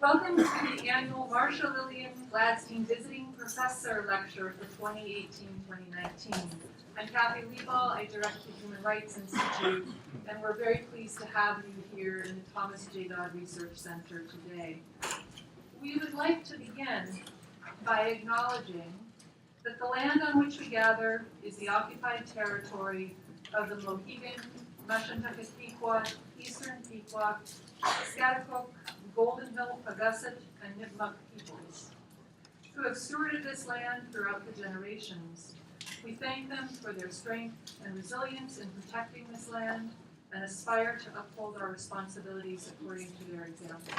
Welcome to the annual Marcia Lillian Gladstein Visiting Professor Lecture for 2018-2019. I'm Kathy Lieball, I direct the Human Rights Institute, and we're very pleased to have you here in the Thomas J. Dodd Research Center today. We would like to begin by acknowledging that the land on which we gather is the occupied territory of the Mohegan, Mashantucket Pequot, Eastern Pequot, Schaghticoke, Golden Hill, Pagusset, and Nipmuc peoples, who have stewarded this land throughout the generations. We thank them for their strength and resilience in protecting this land and aspire to uphold our responsibilities according to their example.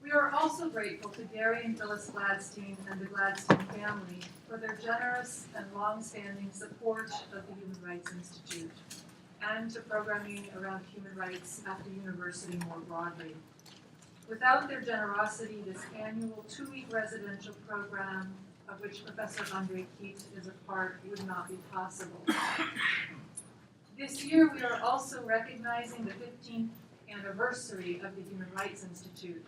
We are also grateful to Gary and Phyllis Gladstein and the Gladstein family for their generous and long-standing support of the Human Rights Institute and to programming around human rights at the university more broadly. Without their generosity, this annual 2-week residential program, of which Professor Andre Keat is a part, would not be possible. This year, we are also recognizing the 15th anniversary of the Human Rights Institute,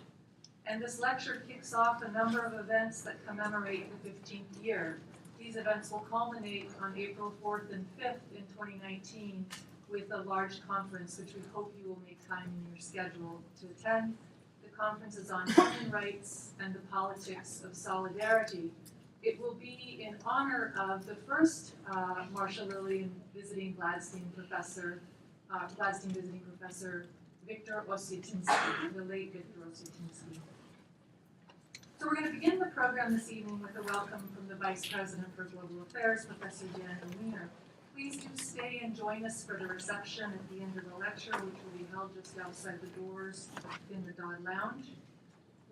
and this lecture kicks off a number of events that commemorate the 15th year. These events will culminate on April 4th and 5th in 2019 with a large conference, which we hope you will make time in your schedule to attend. The conference is on human rights and the politics of solidarity. It will be in honor of the first Marcia Lillian visiting Gladstein visiting professor, Victor Osietinsky, the late Victor Osietinsky. So we're going to begin the program this evening with a welcome from the Vice President for Global Affairs, Professor Janet Wiener. Please do stay and join us for the reception at the end of the lecture, which will be held just outside the doors in the Dodd Lounge.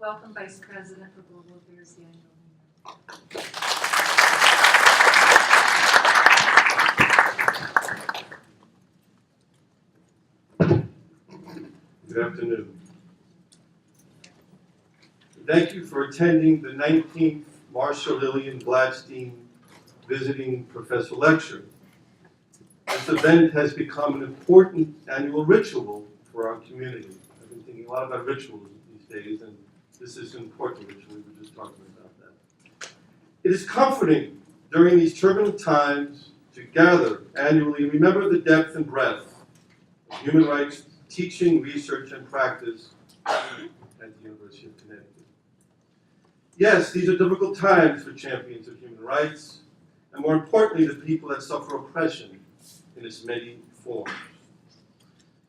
Welcome, Vice President for Global Affairs, Daniel Wiener. Good afternoon. Thank you for attending the 19th Marcia Lillian Gladstein Visiting Professor Lecture. This event has become an important annual ritual for our community. I've been thinking a lot about rituals these days, and this is an important ritual. We were just talking about that. It is comforting during these turbulent times to gather annually and remember the depth and breadth of human rights teaching, research, and practice at the University of Connecticut. Yes, these are difficult times for champions of human rights, and more importantly, the people that suffer oppression in its many forms.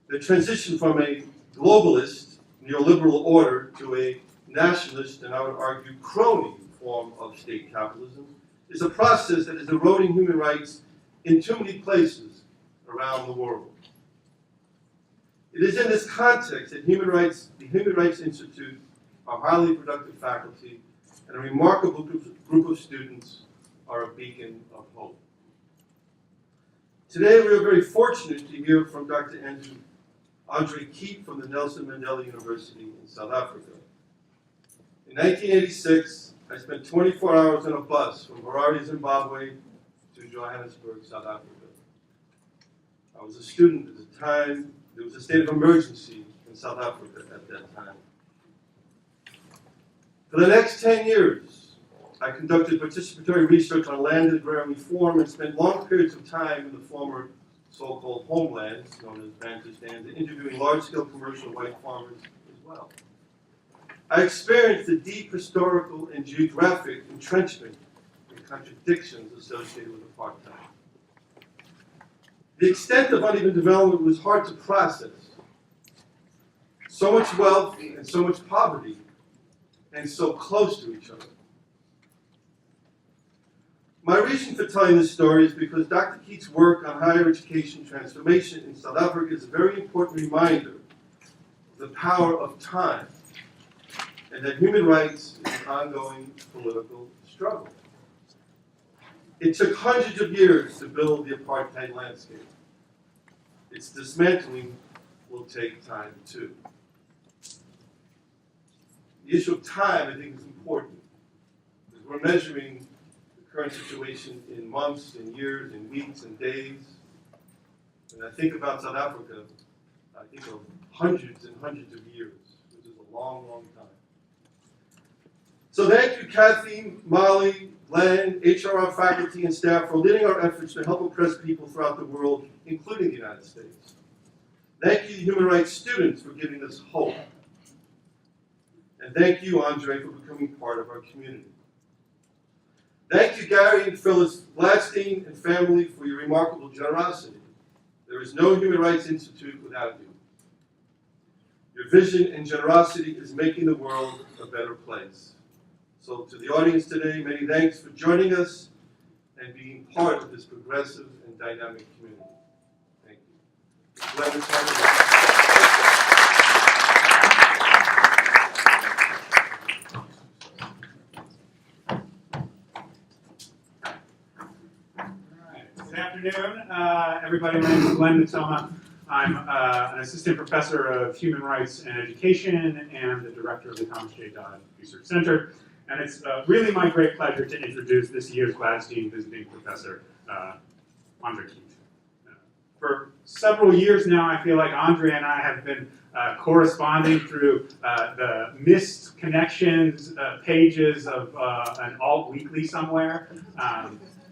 The transition from a globalist, neoliberal order to a nationalist, and I would argue crony form of state capitalism is a process that is eroding human rights in too many places around the world. It is in this context that the Human Rights Institute, our highly productive faculty, and a remarkable group of students are a beacon of hope. Today, we are very fortunate to hear from Dr. Andre Keat from the Nelson Mandela University in South Africa. In 1986, I spent 24 hours on a bus from Harare, Zimbabwe to Johannesburg, South Africa. I was a student at the time. There was a state of emergency in South Africa at that time. For the next 10 years, I conducted participatory research on land and agrarian reform and spent long periods of time in the former so-called homelands, known as Bantustan, interviewing large-scale commercial white farmers as well. I experienced the deep historical and geographic entrenchment and contradictions associated with apartheid. The extent of uneven development was hard to process, So much wealth and so much poverty, and so close to each other. My reason for telling this story is because Dr. Keat's work on higher education transformation in South Africa is a very important reminder of the power of time, and that human rights is an ongoing political struggle. It took hundreds of years to build the apartheid landscape. Its dismantling will take time too. The issue of time, I think, is important, because we're measuring the current situation in months, and years, and weeks, and days. When I think about South Africa, I think of hundreds and hundreds of years, which is a long, long time. So thank you, Kathy, Molly, Glenn, HRR faculty and staff for leading our efforts to help oppressed people throughout the world, including the United States. Thank you, human rights students, for giving us hope. And thank you, Andre, for becoming part of our community. Thank you, Gary and Phyllis Gladstein and family, for your remarkable generosity. There is no Human Rights Institute without you. Your vision and generosity is making the world a better place. So to the audience today, many thanks for joining us and being part of this progressive and dynamic community. Thank you. Good afternoon, everybody. My name is Glenn Matoma. I'm an assistant professor of human rights and education and the director of the Thomas J. Dodd Research Center. And it's really my great pleasure to introduce this year's Gladstein visiting professor, Andre Keat. For several years now, I feel like Andre and I have been corresponding through the missed connections pages of an alt weekly somewhere.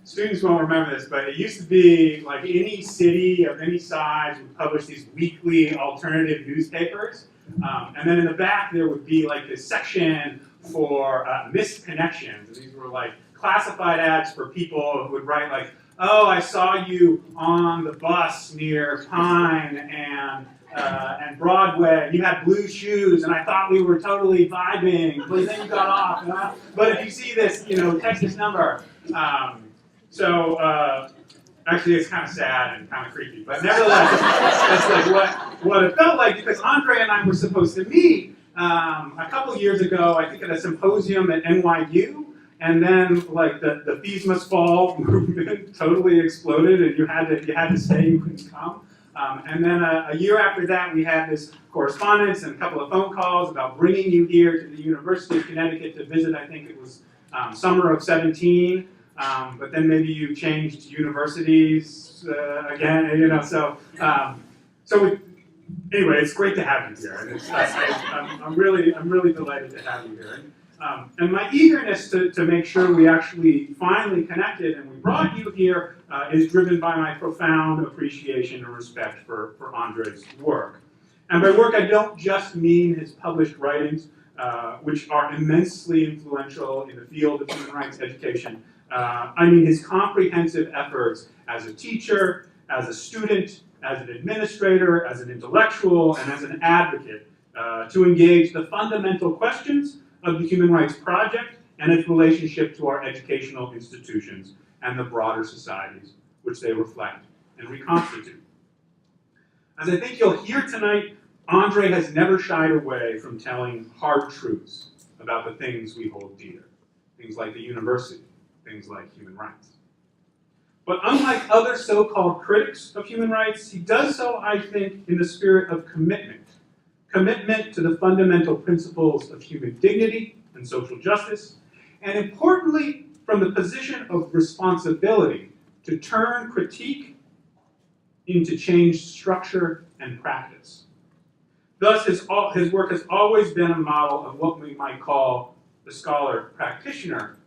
Students won't remember this, but it used to be like any city of any size would publish these weekly alternative newspapers. And then in the back there would be like this section for missed connections. And these were like classified ads for people who would write like, oh, I saw you on the bus near Pine and Broadway. You had blue shoes, and I thought we were totally vibing, but then you got off. But if you see this, text this number. Actually, it's kind of sad and kind of creepy, but nevertheless, that's like what it felt like, because Andre and I were supposed to meet a couple years ago, I think at a symposium at NYU, and then like the Fees Must Fall movement totally exploded, and you had to say you couldn't come. And then a year after that, we had this correspondence and a couple of phone calls about bringing you here to the University of Connecticut to visit. I think it was summer of 17. But then maybe you changed universities again, anyway, it's great to have you here, and I'm really delighted to have you here. And my eagerness to make sure we actually finally connected and we brought you here is driven by my profound appreciation and respect for Andre's work. And by work, I don't just mean his published writings, which are immensely influential in the field of human rights education. I mean his comprehensive efforts as a teacher, as a student, as an administrator, as an intellectual, and as an advocate to engage the fundamental questions of the Human Rights Project and its relationship to our educational institutions and the broader societies which they reflect and reconstitute. As I think you'll hear tonight, Andre has never shied away from telling hard truths about the things we hold dear, things like the university, things like human rights. But unlike other so-called critics of human rights, he does so, I think, in the spirit of commitment. Commitment to the fundamental principles of human dignity and social justice, and importantly, from the position of responsibility to turn critique into changed structure and practice. Thus, his work has always been a model of what we might call the scholar practitioner,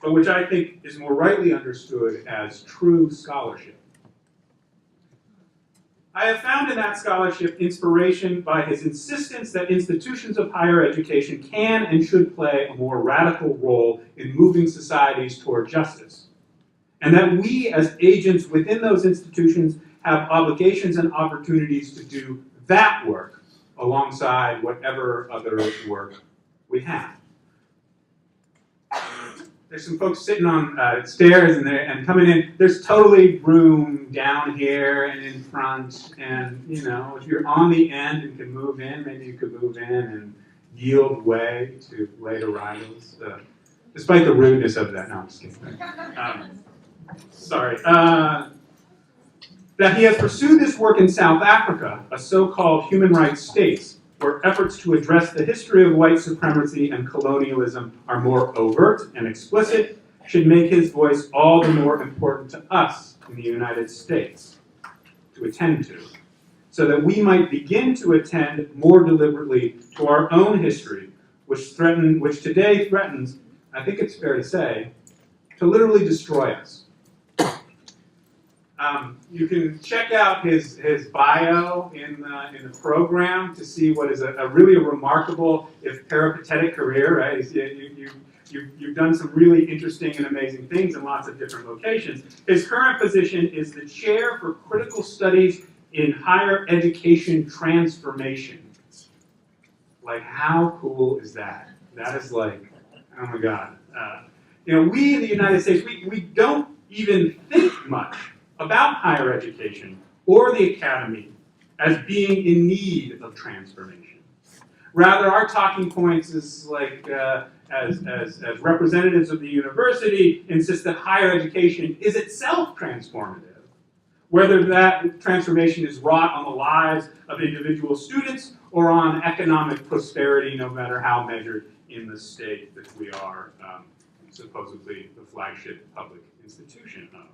but which I think is more rightly understood as true scholarship. I have found in that scholarship inspiration by his insistence that institutions of higher education can and should play a more radical role in moving societies toward justice, and that we as agents within those institutions have obligations and opportunities to do that work alongside whatever other work we have. There's some folks sitting on stairs and coming in. There's totally room down here and in front. And you know, if you're on the end and can move in, maybe you could move in and yield way to later arrivals. Despite the rudeness of that, no, I'm just kidding. Sorry. That he has pursued this work in South Africa, a so-called human rights state, where efforts to address the history of white supremacy and colonialism are more overt and explicit, should make his voice all the more important to us in the United States to attend to, so that we might begin to attend more deliberately to our own history, which today threatens, I think it's fair to say, to literally destroy us. You can check out his bio in the program to see what is a really remarkable, if peripatetic career, right? You've done some really interesting and amazing things in lots of different locations. His current position is the Chair for Critical Studies in Higher Education Transformation. Like, how cool is that? That is like, oh my God. We in the United States, we don't even think much about higher education or the academy as being in need of transformation. Rather, our talking points is like, as representatives of the university, insist that higher education is itself transformative. Whether that transformation is wrought on the lives of individual students or on economic prosperity, no matter how measured in the state that we are supposedly the flagship public institution of.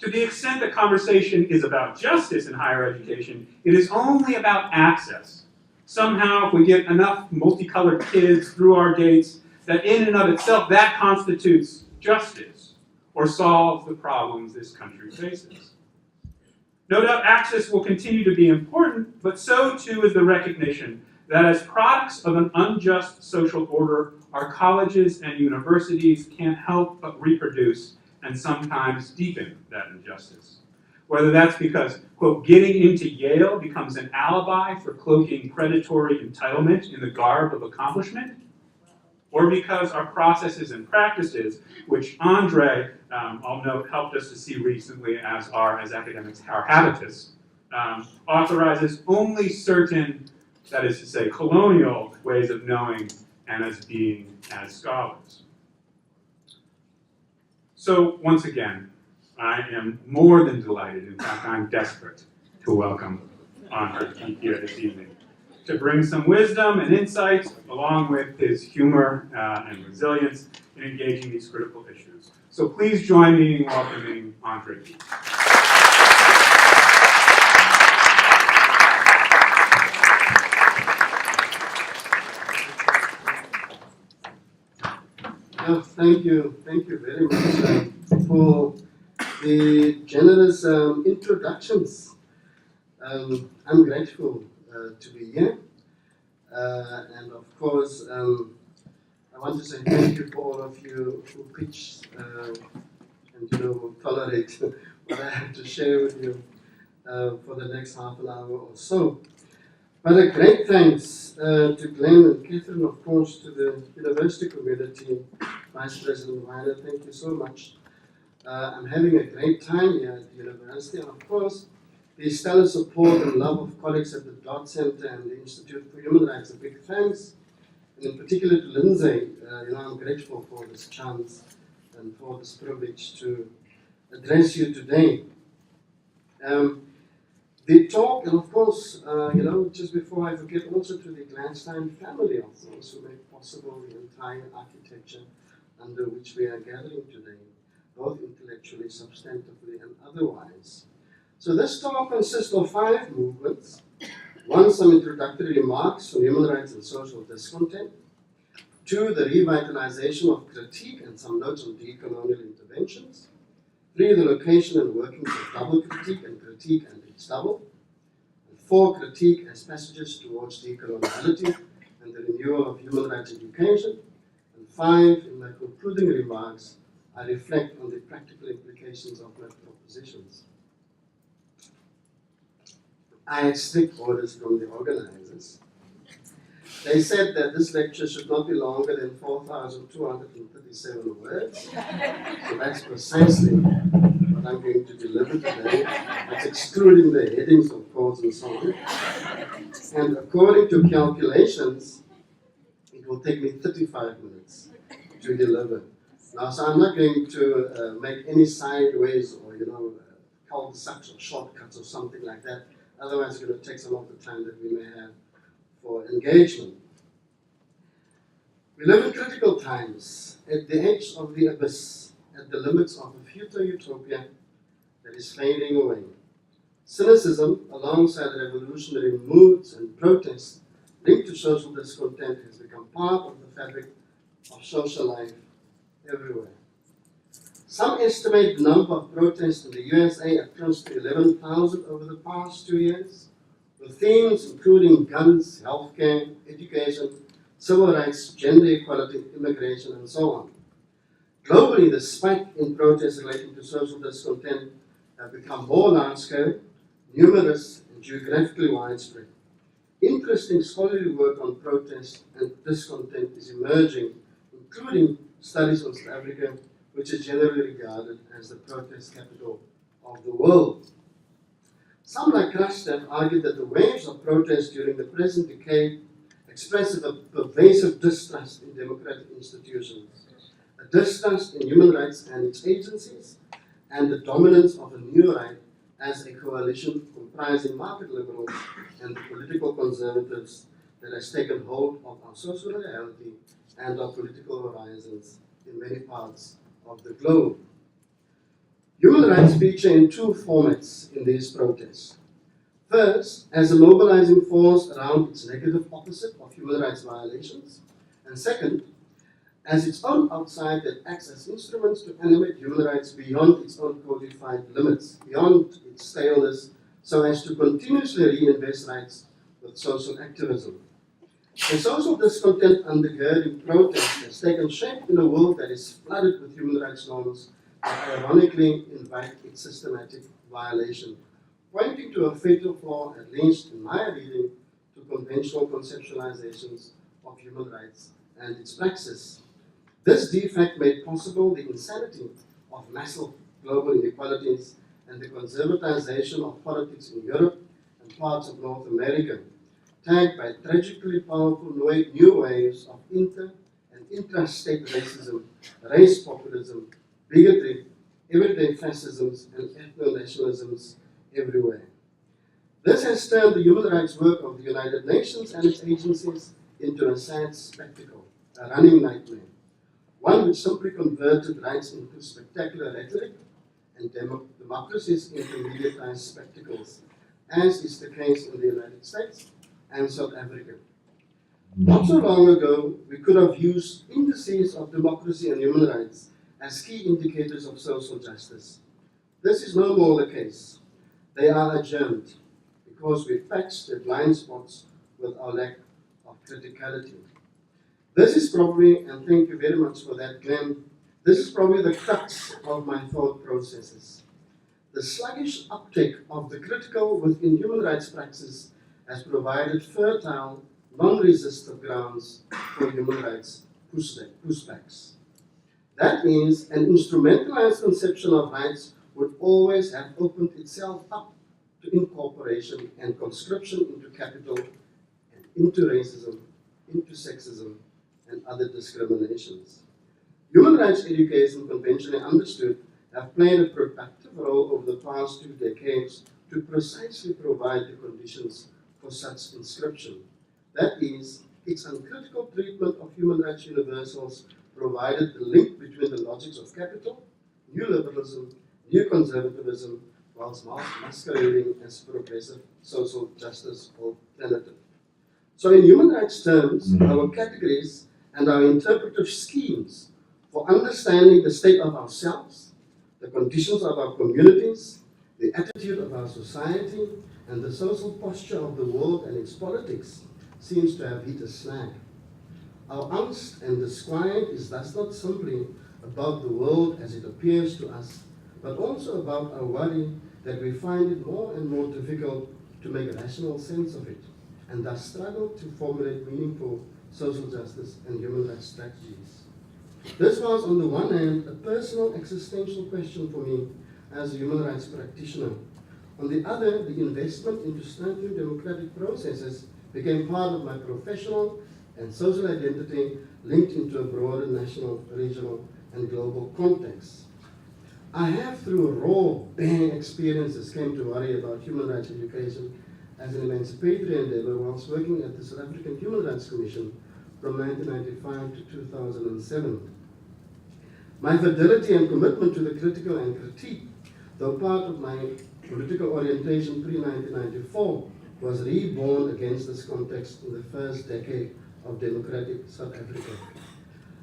To the extent the conversation is about justice in higher education, it is only about access. Somehow, if we get enough multicolored kids through our gates, that in and of itself, that constitutes justice or solves the problems this country faces. No doubt access will continue to be important, but so too is the recognition that as products of an unjust social order, our colleges and universities can't help but reproduce and sometimes deepen that injustice. Whether that's because, quote, getting into Yale becomes an alibi for cloaking predatory entitlement in the garb of accomplishment, or because our processes and practices, which Andre, I'll note, helped us to see recently as academics, our habitus, authorizes only certain, that is to say, colonial ways of knowing and as being as scholars. So once again, I am more than delighted, in fact I'm desperate to welcome Andre here this evening to bring some wisdom and insight along with his humor and resilience in engaging these critical issues. So please join me in welcoming Andre. Thank you very much for the generous introductions. I'm grateful to be here, and of course, I want to say thank you for all of you who pitch and tolerate what I have to share with you for the next half an hour or so. But a great thanks to Glenn and Catherine, of course, to the university community, Vice President Weiner, thank you so much. I'm having a great time here at the university, and of course, the stellar support and love of colleagues at the Dot Center and the Institute for Human Rights. A big thanks, and in particular to Lindsay. I'm grateful for this chance and for this privilege to address you today. The talk, and of course, just before I forget, also to the Gladstein family, of course, who made possible the entire architecture under which we are gathering today, both intellectually, substantively, and otherwise. So this talk consists of 5 movements. 1, some introductory remarks on human rights and social discontent. 2, the revitalization of critique and some notes on decolonial interventions. 3, the location and workings of double critique and its double. 4, critique as passages towards decoloniality and the renewal of human rights education. And 5, in my concluding remarks, I reflect on the practical implications of my propositions. I had strict orders from the organizers. They said that this lecture should not be longer than 4,237 words. So that's precisely what I'm going to deliver today. That's excluding the headings, of course, and so on. And according to calculations, it will take me 35 minutes to deliver. Now, so I'm not going to make any sideways or, cul-de-sacs or shortcuts or something like that. Otherwise, it's going to take some of the time that we may have for engagement. We live in critical times, at the edge of the abyss, at the limits of a future utopia that is fading away. Cynicism, alongside revolutionary moods and protests linked to social discontent, has become part of the fabric of social life everywhere. Some estimate the number of protests in the USA at close to 11,000 over the past 2 years, with themes including guns, healthcare, education, civil rights, gender equality, immigration, and so on. Globally, the spike in protests relating to social discontent have become more large-scale, numerous, and geographically widespread. Interesting scholarly work on protest and discontent is emerging, including studies on South Africa, which is generally regarded as the protest capital of the world. Some, like Rush, have argued that the waves of protest during the present decade express a pervasive distrust in democratic institutions, a distrust in human rights and its agencies, and the dominance of a new right as a coalition comprising market liberals and the political conservatives that has taken hold of our social reality and our political horizons in many parts of the globe. Human rights feature in two formats in these protests. First, as a mobilizing force around its negative opposite of human rights violations, and second, as its own outside that acts as instruments to animate human rights beyond its own codified limits, beyond its staleness, so as to continuously reinvest rights with social activism. The social discontent undergirding protest has taken shape in a world that is flooded with human rights norms that ironically invite its systematic violation, pointing to a fatal flaw, at least in my reading, to conventional conceptualizations of human rights and its praxis. This defect made possible the insanity of massive global inequalities and the conservatization of politics in Europe and parts of North America, tagged by tragically powerful new waves of inter- and intrastate racism, race populism, bigotry, everyday fascisms, and ethno-nationalisms everywhere. This has turned the human rights work of the United Nations and its agencies into a sad spectacle, a running nightmare, one which simply converted rights into spectacular rhetoric and democracies into mediatized spectacles, as is the case in the United States and South Africa. Not so long ago, we could have used indices of democracy and human rights as key indicators of social justice. This is no more the case. They are adjourned because we patch the blind spots with our lack of criticality. This is probably, and thank you very much for that, Glenn, this is probably the crux of my thought processes. The sluggish uptake of the critical within human rights praxis has provided fertile, non-resistive grounds for human rights pushbacks. That means an instrumentalized conception of rights would always have opened itself up to incorporation and conscription into capital and into racism, into sexism, and other discriminations. Human rights education, conventionally understood, have played a productive role over the past 2 decades to precisely provide the conditions for such inscription. That is, its uncritical treatment of human rights universals provided the link between the logics of capital, new liberalism, new conservatism, whilst masquerading as progressive social justice alternative. So in human rights terms, our categories and our interpretive schemes for understanding the state of ourselves, the conditions of our communities, the attitude of our society, and the social posture of the world and its politics seems to have hit a snag. Our angst and disquiet is thus not simply about the world as it appears to us, but also about our worry that we find it more and more difficult to make rational sense of it, and thus struggle to formulate meaningful social justice and human rights strategies. This was, on the one hand, a personal existential question for me as a human rights practitioner. On the other, the investment into strengthening democratic processes became part of my professional and social identity linked into a broader national, regional, and global context. I have, through raw, bare experiences, came to worry about human rights education as an emancipatory endeavor whilst working at the South African Human Rights Commission from 1995 to 2007. My fidelity and commitment to the critical and critique, though part of my political orientation pre-1994, was reborn against this context in the first decade of democratic South Africa.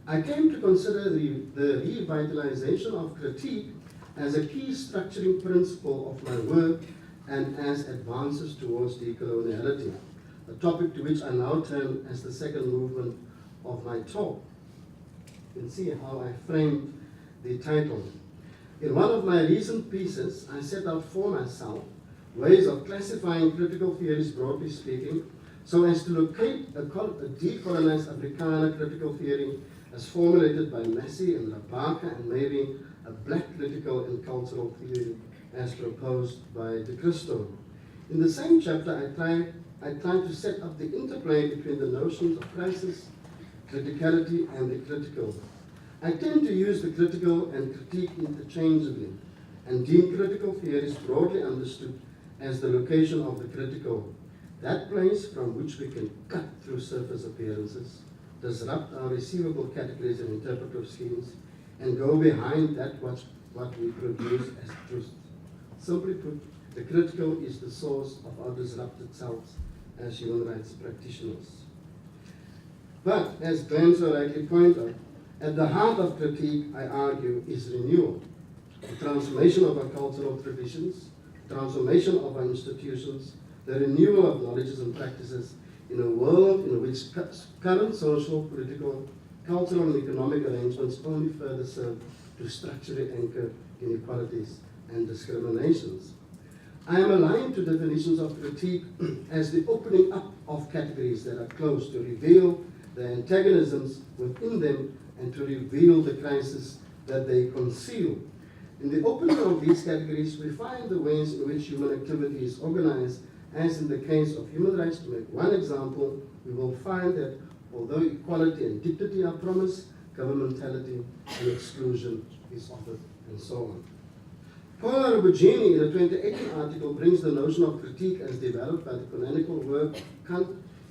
I came to consider the revitalization of critique as a key structuring principle of my work and as advances towards decoloniality, a topic to which I now turn as the second movement of my talk. You can see how I framed the title. In one of my recent pieces, I set out for myself ways of classifying critical theories, broadly speaking, so as to locate a decolonized Afrikaner critical theory as formulated by Massey and Rabaka, and maybe a black critical and cultural theory as proposed by De Christo. In the same chapter, I tried to set up the interplay between the notions of crisis, criticality, and the critical. I tend to use the critical and critique interchangeably, and deem critical theories broadly understood as the location of the critical, that place from which we can cut through surface appearances, disrupt our receivable categories and interpretive schemes, and go behind that what we produce as truth. Simply put, the critical is the source of our disrupted selves as human rights practitioners. But, as Glenn so rightly pointed out, at the heart of critique, I argue, is renewal, the transformation of our cultural traditions, transformation of our institutions, the renewal of knowledges and practices in a world in which current social, political, cultural, and economic arrangements only further serve to structurally anchor inequalities and discriminations. I am aligned to definitions of critique as the opening up of categories that are closed to reveal the antagonisms within them and to reveal the crisis that they conceal. In the opening of these categories, we find the ways in which human activity is organized, as in the case of human rights. To make one example, we will find that although equality and dignity are promised, governmentality and exclusion is offered, and so on. Paula Rubugini, in a 2018 article, brings the notion of critique as developed by the canonical work of Kant,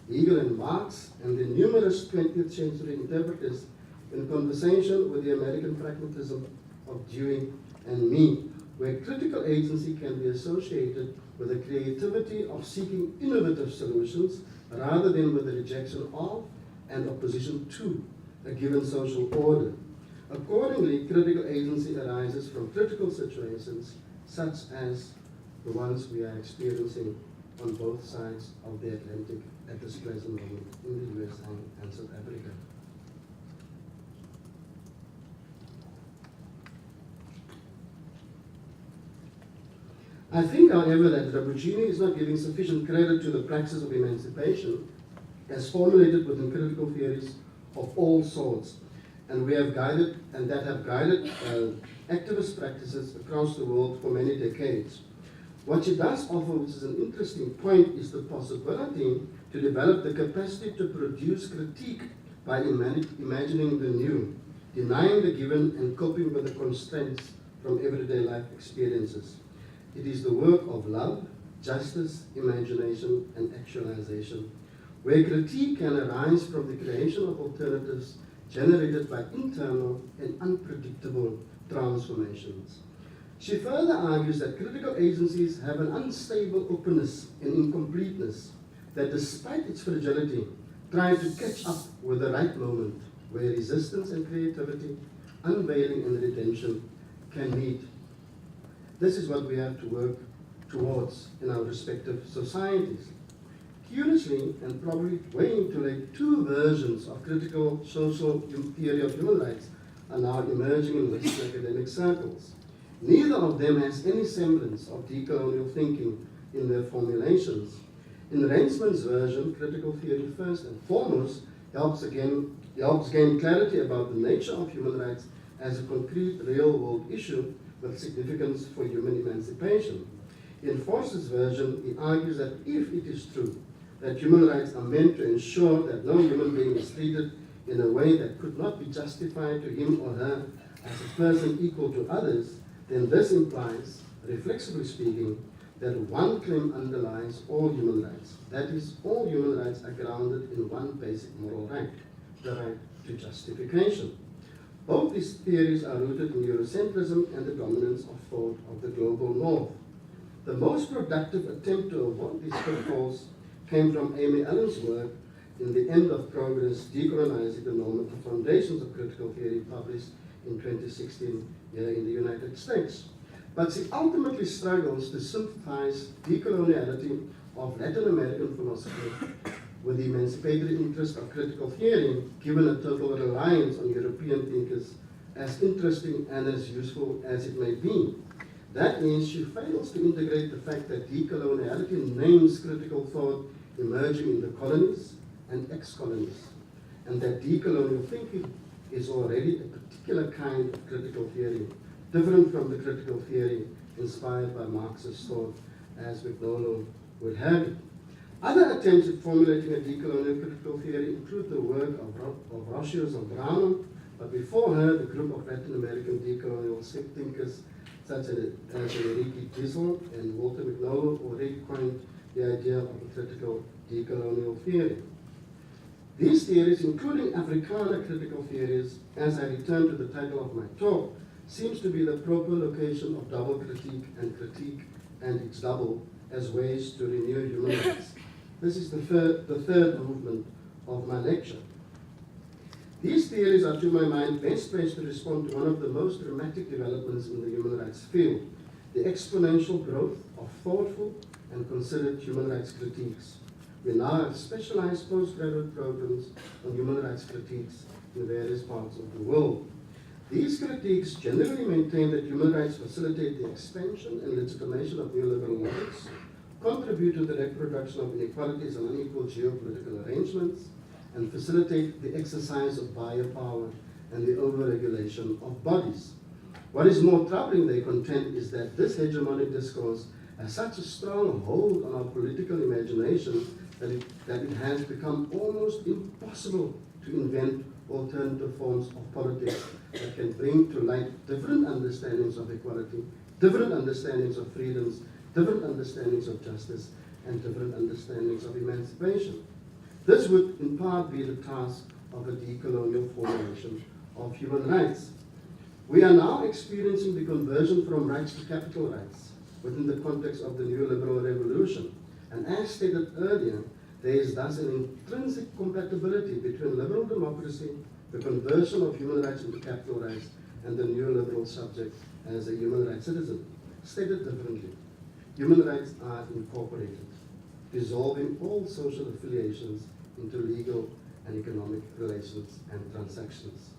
Hegel, and Marx, and the numerous 20th century interpreters in conversation with the American pragmatism of Dewey and me, where critical agency can be associated with the creativity of seeking innovative solutions rather than with the rejection of and opposition to a given social order. Accordingly, critical agency arises from critical situations such as the ones we are experiencing on both sides of the Atlantic at this present moment in the USA and South Africa. I think, however, that Rubugini is not giving sufficient credit to the praxis of emancipation as formulated within critical theories of all sorts, and have guided activist practices across the world for many decades. What she does offer, which is an interesting point, is the possibility to develop the capacity to produce critique by imagining the new, denying the given and coping with the constraints from everyday life experiences. It is the work of love, justice, imagination, and actualization, where critique can arise from the creation of alternatives generated by internal and unpredictable transformations. She further argues that critical agencies have an unstable openness and incompleteness that, despite its fragility, try to catch up with the right moment where resistance and creativity, unveiling and redemption can meet. This is what we have to work towards in our respective societies. Curiously, and probably way into late, two versions of critical social theory of human rights are now emerging in Western academic circles. Neither of them has any semblance of decolonial thinking in their formulations. In Rensman's version, critical theory first and foremost helps gain clarity about the nature of human rights as a concrete real-world issue with significance for human emancipation. In Forster's version, he argues that if it is true that human rights are meant to ensure that no human being is treated in a way that could not be justified to him or her as a person equal to others, then this implies, reflexively speaking, that one claim underlies all human rights. That is, all human rights are grounded in one basic moral right, the right to justification. Both these theories are rooted in Eurocentrism and the dominance of thought of the global north. The most productive attempt to avoid these pitfalls came from Amy Allen's work in The End of Progress, Decolonizing the Normative Foundations of Critical Theory, published in 2016 here in the United States. But she ultimately struggles to synthesize decoloniality of Latin American philosophy with the emancipatory interest of critical theory, given a total reliance on European thinkers, as interesting and as useful as it may be. That means she fails to integrate the fact that decoloniality names critical thought emerging in the colonies and ex-colonies, and that decolonial thinking is already a particular kind of critical theory, different from the critical theory inspired by Marxist thought, as McDonald would have it. Other attempts at formulating a decolonial critical theory include the work of Rocio Zambrano, but before her, the group of Latin American decolonial thinkers such as Enrique Diesel and Walter McDonald already coined the idea of a critical decolonial theory. These theories, including Africana critical theories, as I return to the title of my talk, seems to be the proper location of double critique and its double as ways to renew human rights. This is the third movement of my lecture. These theories are, to my mind, best placed to respond to one of the most dramatic developments in the human rights field, the exponential growth of thoughtful and considered human rights critiques. We now have specialized postgraduate programs on human rights critiques in various parts of the world. These critiques generally maintain that human rights facilitate the expansion and legitimation of neoliberal logics, contribute to the reproduction of inequalities and unequal geopolitical arrangements, and facilitate the exercise of buyer power and the overregulation of bodies. What is more troubling, they contend, is that this hegemonic discourse has such a strong hold on our political imagination that it has become almost impossible to invent alternative forms of politics that can bring to light different understandings of equality, different understandings of freedoms, different understandings of justice, and different understandings of emancipation. This would in part be the task of a decolonial formulation of human rights. We are now experiencing the conversion from rights to capital rights within the context of the neoliberal revolution. And as stated earlier, there is thus an intrinsic compatibility between liberal democracy, the conversion of human rights into capital rights, and the neoliberal subject as a human rights citizen. Stated differently, human rights are incorporated, dissolving all social affiliations into legal and economic relations and transactions.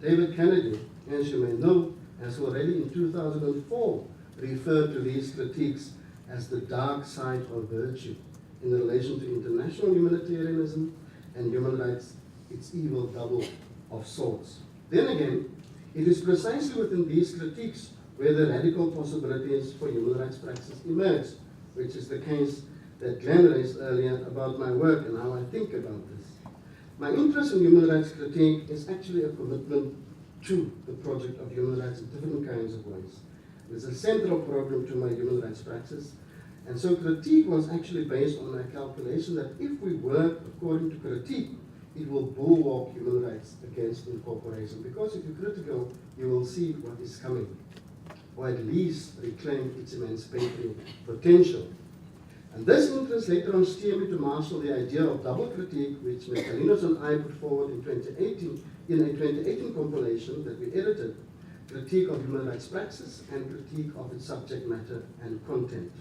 David Kennedy, as you may know, has already in 2004 referred to these critiques as the dark side of virtue in relation to international humanitarianism and human rights, its evil double of sorts. Then again, it is precisely within these critiques where the radical possibilities for human rights practice emerge, which is the case that Glenn raised earlier about my work and how I think about this. My interest in human rights critique is actually a commitment to the project of human rights in different kinds of ways. It is a central program to my human rights practice, and so critique was actually based on my calculation that if we work according to critique, it will bulwark human rights against incorporation, because if you're critical, you will see what is coming, or at least reclaim its emancipatory potential. And this interest later on steered me to marshal the idea of double critique, which Mekalinos and I put forward in 2018, in a 2018 compilation that we edited, Critique of Human Rights Praxis and Critique of its Subject Matter and Content.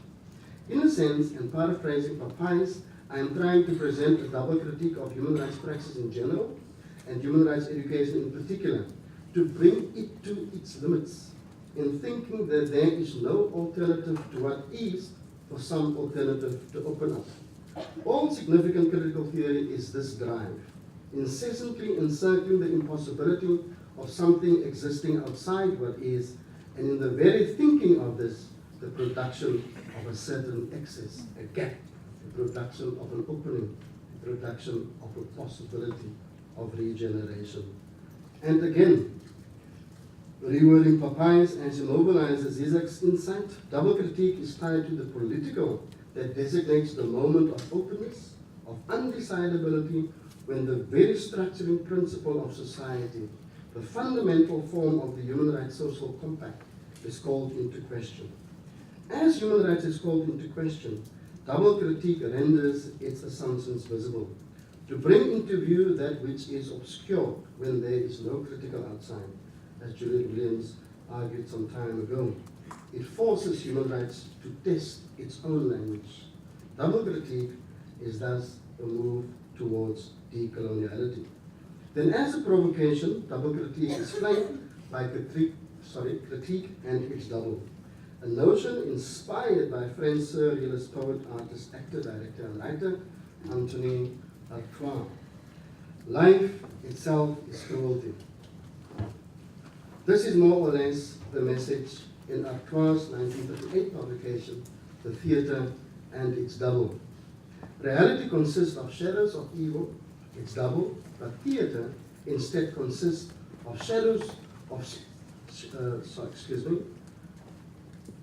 In a sense, and paraphrasing Papais, I am trying to present a double critique of human rights praxis in general and human rights education in particular, to bring it to its limits in thinking that there is no alternative to what is for some alternative to open up. All significant critical theory is this drive, incessantly encircling the impossibility of something existing outside what is, and in the very thinking of this, the production of a certain excess, a gap, the production of an opening, the production of a possibility of regeneration. And again, rewording Papayas as immobilizes Zizek's insight, double critique is tied to the political that designates the moment of openness, of undecidability, when the very structuring principle of society, the fundamental form of the human rights social compact, is called into question. As human rights is called into question, double critique renders its assumptions visible, to bring into view that which is obscure when there is no critical outside, as Juliet Williams argued some time ago. It forces human rights to test its own language. Double critique is thus a move towards decoloniality. Then as a provocation, double critique is flanked by critique and its double. A notion inspired by French surrealist poet, artist, actor, director, and writer, Anthony Akomawt. Life itself is cruelty. This is more or less the message in Akomawt's 1938 publication, The Theatre and Its Double. Reality consists of shadows of evil, its double, but theatre instead consists of shadows of,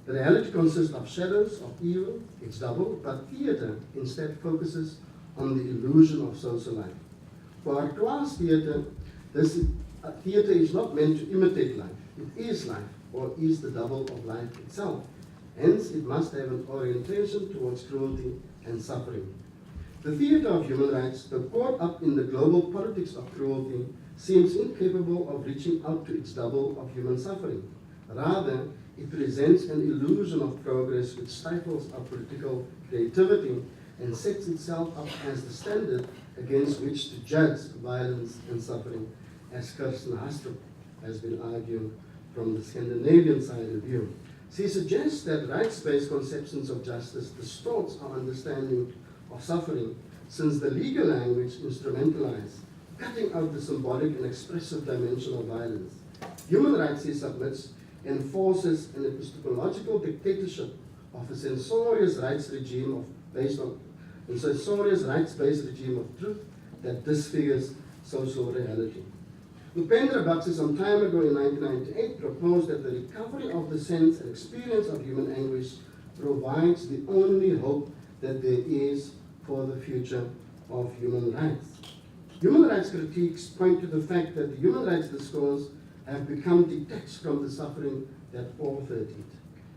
The reality consists of shadows of evil, its double, but theatre instead focuses on the illusion of social life. For Akomawt's theatre, theatre is not meant to imitate life. It is life, or is the double of life itself. Hence, it must have an orientation towards cruelty and suffering. The theatre of human rights, though caught up in the global politics of cruelty, seems incapable of reaching out to its double of human suffering. Rather, it presents an illusion of progress which stifles our political creativity and sets itself up as the standard against which to judge violence and suffering, as Kirsten Hastrup has been arguing from the Scandinavian side of view. She suggests that rights-based conceptions of justice distorts our understanding of suffering, since the legal language instrumentalizes, cutting out the symbolic and expressive dimension of violence. Human rights, he submits, enforces an epistemological dictatorship of a censorious rights rights-based regime of truth that disfigures social reality. Upendra Baxi some time ago in 1998 proposed that the recovery of the sense and experience of human anguish provides the only hope that there is for the future of human rights. Human rights critiques point to the fact that the human rights discourse have become detached from the suffering that authored it.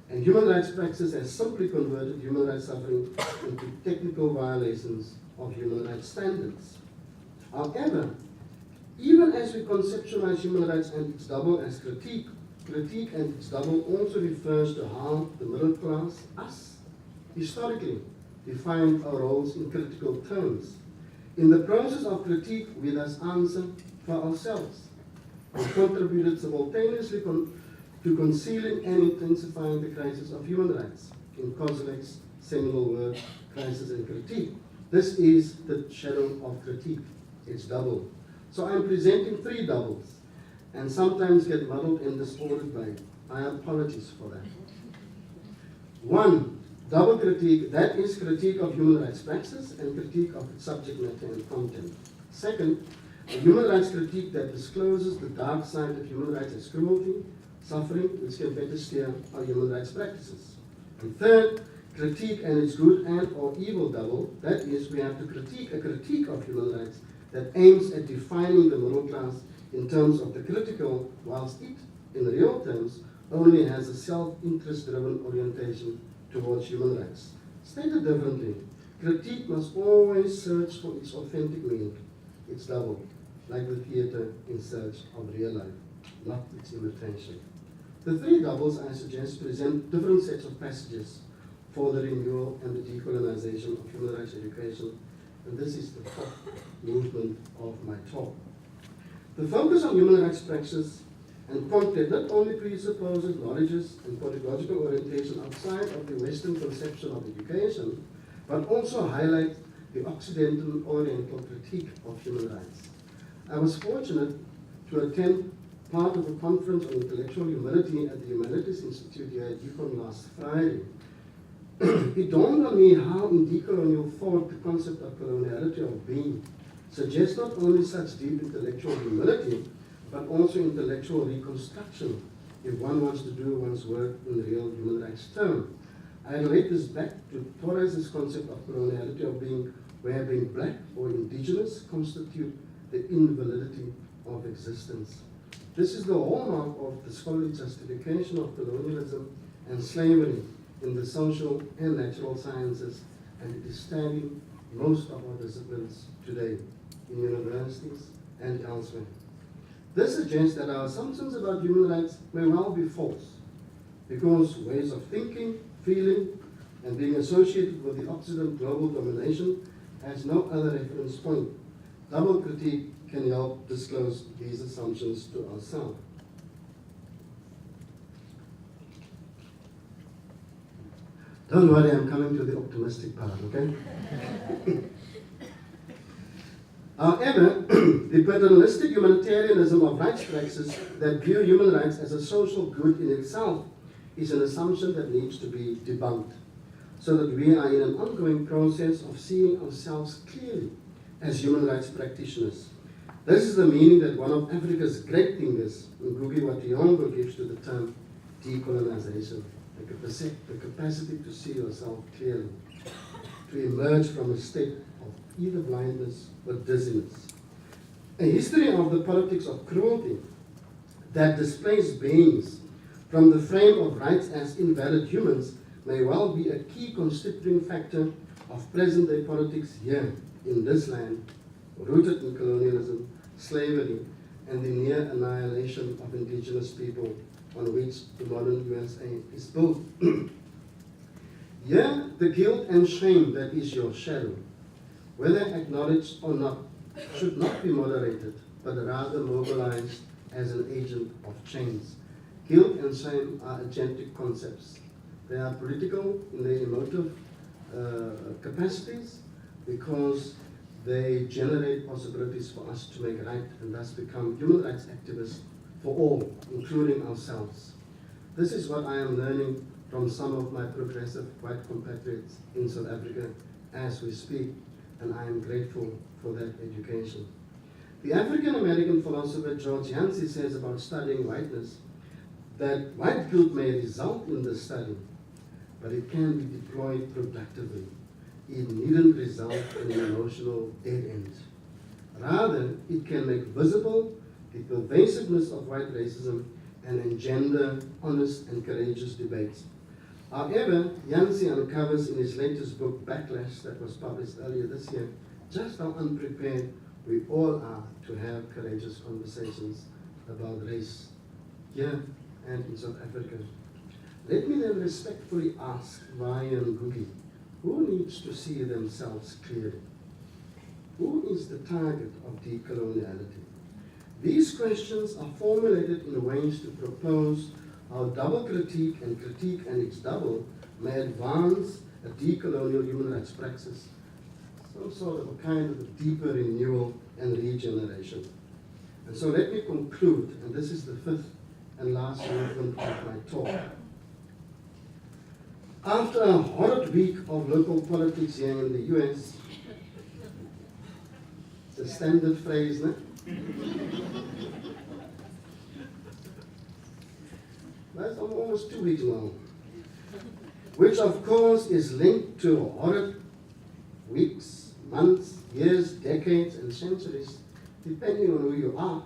And human rights praxis has simply converted human rights suffering into technical violations of human rights standards. However, even as we conceptualize human rights and its double as critique and its double also refers to how the middle class, us, historically defined our roles in critical terms. In the process of critique, we thus answer for ourselves and contributed simultaneously to concealing and intensifying the crisis of human rights in Kozlek's seminal work, Crisis and Critique. This is the shadow of critique, its double. So I'm presenting three doubles, and sometimes get muddled and disordered by it. I apologize for that. One, double critique, that is critique of human rights praxis and critique of its subject matter and content. Second, a human rights critique that discloses the dark side of human rights as cruelty, suffering, which can better steer our human rights practices. And third, critique and its good and or evil double, that is, we have to critique a critique of human rights that aims at defining the middle class in terms of the critical, whilst it, in real terms, only has a self-interest-driven orientation towards human rights. Stated differently, critique must always search for its authentic meaning, its double, like the theatre in search of real life, not its imitation. The three doubles, I suggest, present different sets of passages for the renewal and the decolonization of human rights education, and this is the top movement of my talk. The focus on human rights praxis and content not only presupposes knowledges and pedagogical orientation outside of the Western conception of education, but also highlights the Occidental Oriental critique of human rights. I was fortunate to attend part of a conference on intellectual humility at the Humanities Institute here at UConn last Friday. It dawned on me how in decolonial thought the concept of coloniality of being suggests not only such deep intellectual humility, but also intellectual reconstruction if one wants to do one's work in real human rights terms. I relate this back to Torres's concept of coloniality of being, where being black or indigenous constitute the invalidity of existence. This is the hallmark of the scholarly justification of colonialism and slavery in the social and natural sciences, and it is studying most of our disciplines today in universities and elsewhere. This suggests that our assumptions about human rights may well be false, because ways of thinking, feeling, and being associated with the Occident global domination has no other reference point. Double critique can help disclose these assumptions to ourselves. Don't worry, I'm coming to the optimistic part, okay? However, the paternalistic humanitarianism of rights praxis that view human rights as a social good in itself is an assumption that needs to be debunked, so that we are in an ongoing process of seeing ourselves clearly as human rights practitioners. This is the meaning that one of Africa's great thinkers, Ngugi wa Thiong'o, gives to the term decolonization, the capacity to see yourself clearly, to emerge from a state of either blindness or dizziness. A history of the politics of cruelty that displays beings from the frame of rights as invalid humans may well be a key constituting factor of present-day politics here in this land, rooted in colonialism, slavery, and the near annihilation of indigenous people on which the modern USA is built. Here, the guilt and shame that is your shadow, whether acknowledged or not, should not be moderated, but rather mobilized as an agent of change. Guilt and shame are agentic concepts. They are political in their emotive capacities because they generate possibilities for us to make right and thus become human rights activists for all, including ourselves. This is what I am learning from some of my progressive white compatriots in South Africa as we speak, and I am grateful for that education. The African-American philosopher George Yancey says about studying whiteness that white guilt may result in the study, but it can be deployed productively. It needn't result in an emotional dead end. Rather, it can make visible the pervasiveness of white racism and engender honest and courageous debates. However, Yancey uncovers in his latest book, Backlash, that was published earlier this year, just how unprepared we all are to have courageous conversations about race here and in South Africa. Let me then respectfully ask Ryan Ngugi, who needs to see themselves clearly? Who is the target of decoloniality? These questions are formulated in ways to propose how double critique and its double may advance a decolonial human rights praxis, some sort of a kind of a deeper renewal and regeneration. And so let me conclude, and this is the fifth and last movement of my talk. After a horrid week of local politics here in the US, it's a standard phrase, no? That's almost 2 weeks long, which of course is linked to horrid weeks, months, years, decades, and centuries, depending on who you are.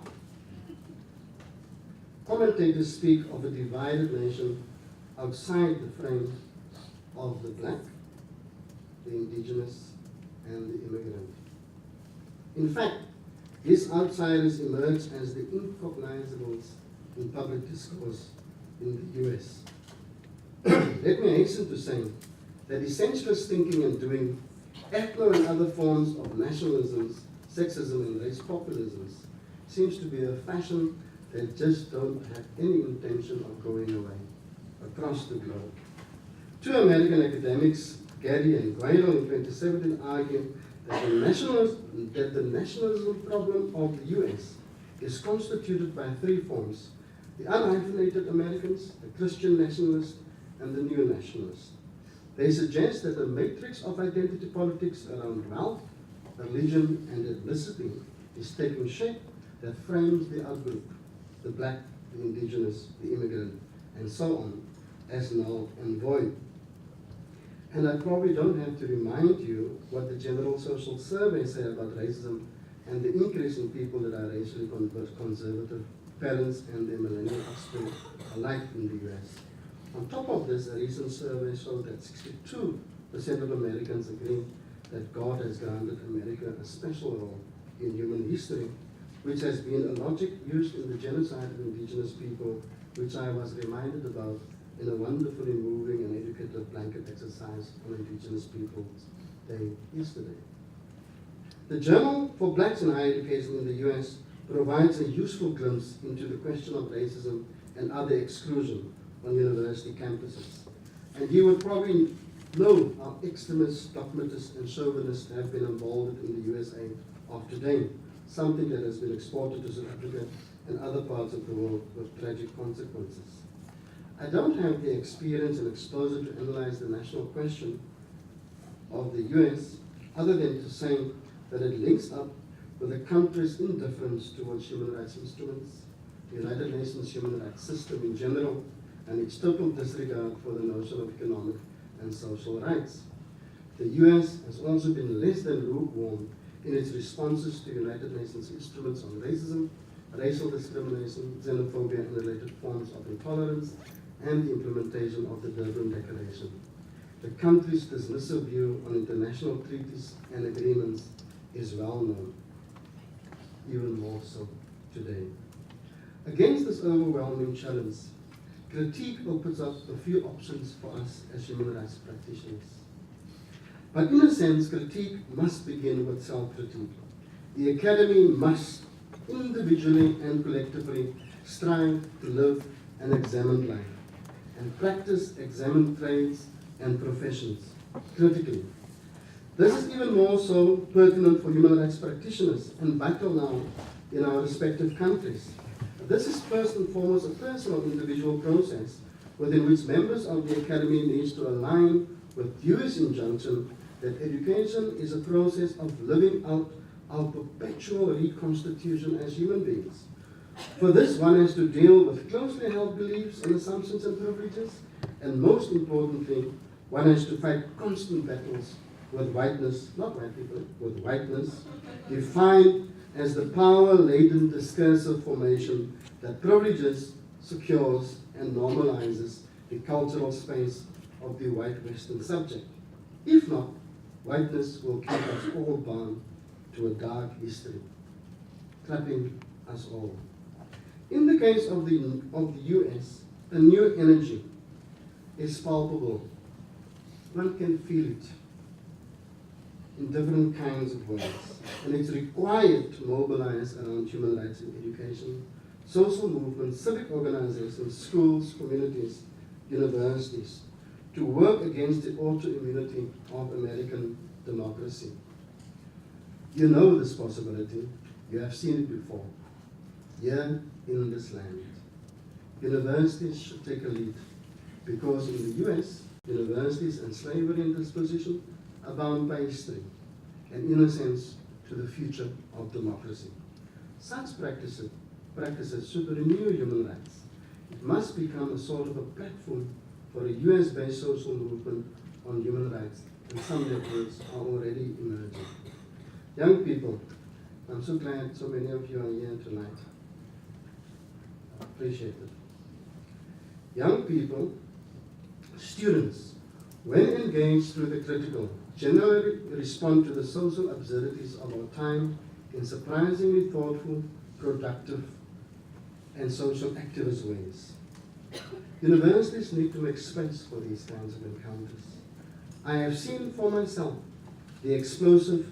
Commentators speak of a divided nation outside the frame of the black, the indigenous, and the immigrant. In fact, these outsiders emerge as the incognizables in public discourse in the US. Let me hasten to say that essentialist thinking and doing, ethno and other forms of nationalisms, sexism, and race populisms seems to be a fashion that just don't have any intention of going away across the globe. Two American academics, Gary and Guido, in 2017 argued that the nationalism problem of the US is constituted by three forms: the unhyphenated Americans, the Christian nationalist, and the new nationalist. They suggest that a matrix of identity politics around wealth, religion, and ethnicity is taking shape that frames the outgroup, the black, the indigenous, the immigrant, and so on, as null and void. And I probably don't have to remind you what the General Social Survey say about racism and the increase in people that are racially conservative, parents and their millennial offspring alike in the US. On top of this, a recent survey showed that 62% of Americans agree that God has granted America a special role in human history, which has been a logic used in the genocide of indigenous people, which I was reminded about in a wonderfully moving and educative blanket exercise on Indigenous Peoples Day yesterday. The Journal for Blacks in Higher Education in the US provides a useful glimpse into the question of racism and other exclusion on university campuses. And you would probably know how extremists, dogmatists, and chauvinists have been involved in the USA of today, something that has been exported to South Africa and other parts of the world with tragic consequences. I don't have the experience and exposure to analyze the national question of the US, other than to say that it links up with the country's indifference towards human rights instruments, the United Nations human rights system in general, and its total disregard for the notion of economic and social rights. The US has also been less than lukewarm in its responses to United Nations instruments on racism, racial discrimination, xenophobia, and related forms of intolerance, and the implementation of the Durban Declaration. The country's dismissive view on international treaties and agreements is well known, even more so today. Against this overwhelming challenge, critique opens up a few options for us as human rights practitioners. But in a sense, critique must begin with self-critique. The academy must individually and collectively strive to live and examine life, and practice examined trades and professions critically. This is even more so pertinent for human rights practitioners and vital now in our respective countries. This is first and foremost a personal individual process within which members of the academy need to align with Dewey's injunction that education is a process of living out our perpetual reconstitution as human beings. For this, one has to deal with closely held beliefs and assumptions and privileges, and most importantly, one has to fight constant battles with whiteness, not white people, with whiteness, defined as the power-laden discursive formation that privileges, secures, and normalizes the cultural space of the white Western subject. If not, whiteness will keep us all bound to a dark history, trapping us all. In the case of the US, a new energy is palpable. One can feel it in different kinds of ways, and it's required to mobilize around human rights in education, social movements, civic organizations, schools, communities, universities, to work against the autoimmunity of American democracy. You know this possibility, you have seen it before, here in this land. Universities should take a lead, because in the US, universities and slavery in this position are bound by history, and in a sense, to the future of democracy. Such practices should renew human rights. It must become a sort of a platform for a US-based social movement on human rights, and some networks are already emerging. Young people, I'm so glad so many of you are here tonight. I appreciate it. Young people, students, when engaged through the critical, generally respond to the social absurdities of our time in surprisingly thoughtful, productive, and social activist ways. Universities need to make space for these kinds of encounters. I have seen for myself the explosive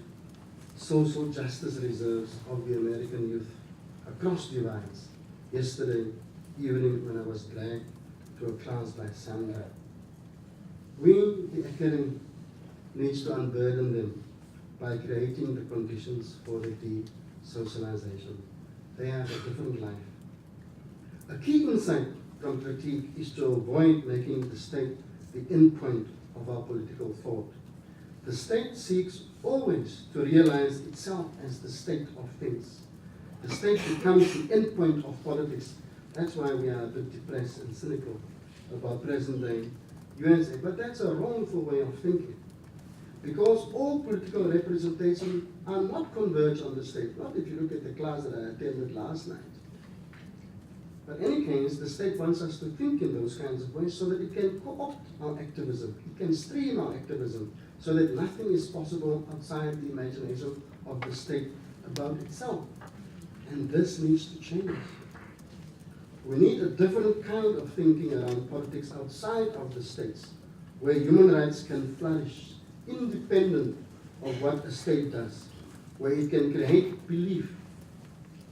social justice reserves of the American youth across divides yesterday evening when I was dragged to a class by Sandra. We, the academy, needs to unburden them by creating the conditions for their de-socialization. They have a different life. A key insight from critique is to avoid making the state the endpoint of our political thought. The state seeks always to realize itself as the state of things. The state becomes the endpoint of politics. That's why we are a bit depressed and cynical about present day USA. But that's a wrongful way of thinking. Because all political representation are not converged on the state. Not if you look at the class that I attended last night. But in any case, the state wants us to think in those kinds of ways so that it can co-opt our activism. It can stream our activism so that nothing is possible outside the imagination of the state about itself. And this needs to change. We need a different kind of thinking around politics outside of the states, where human rights can flourish, independent of what a state does, where it can create belief,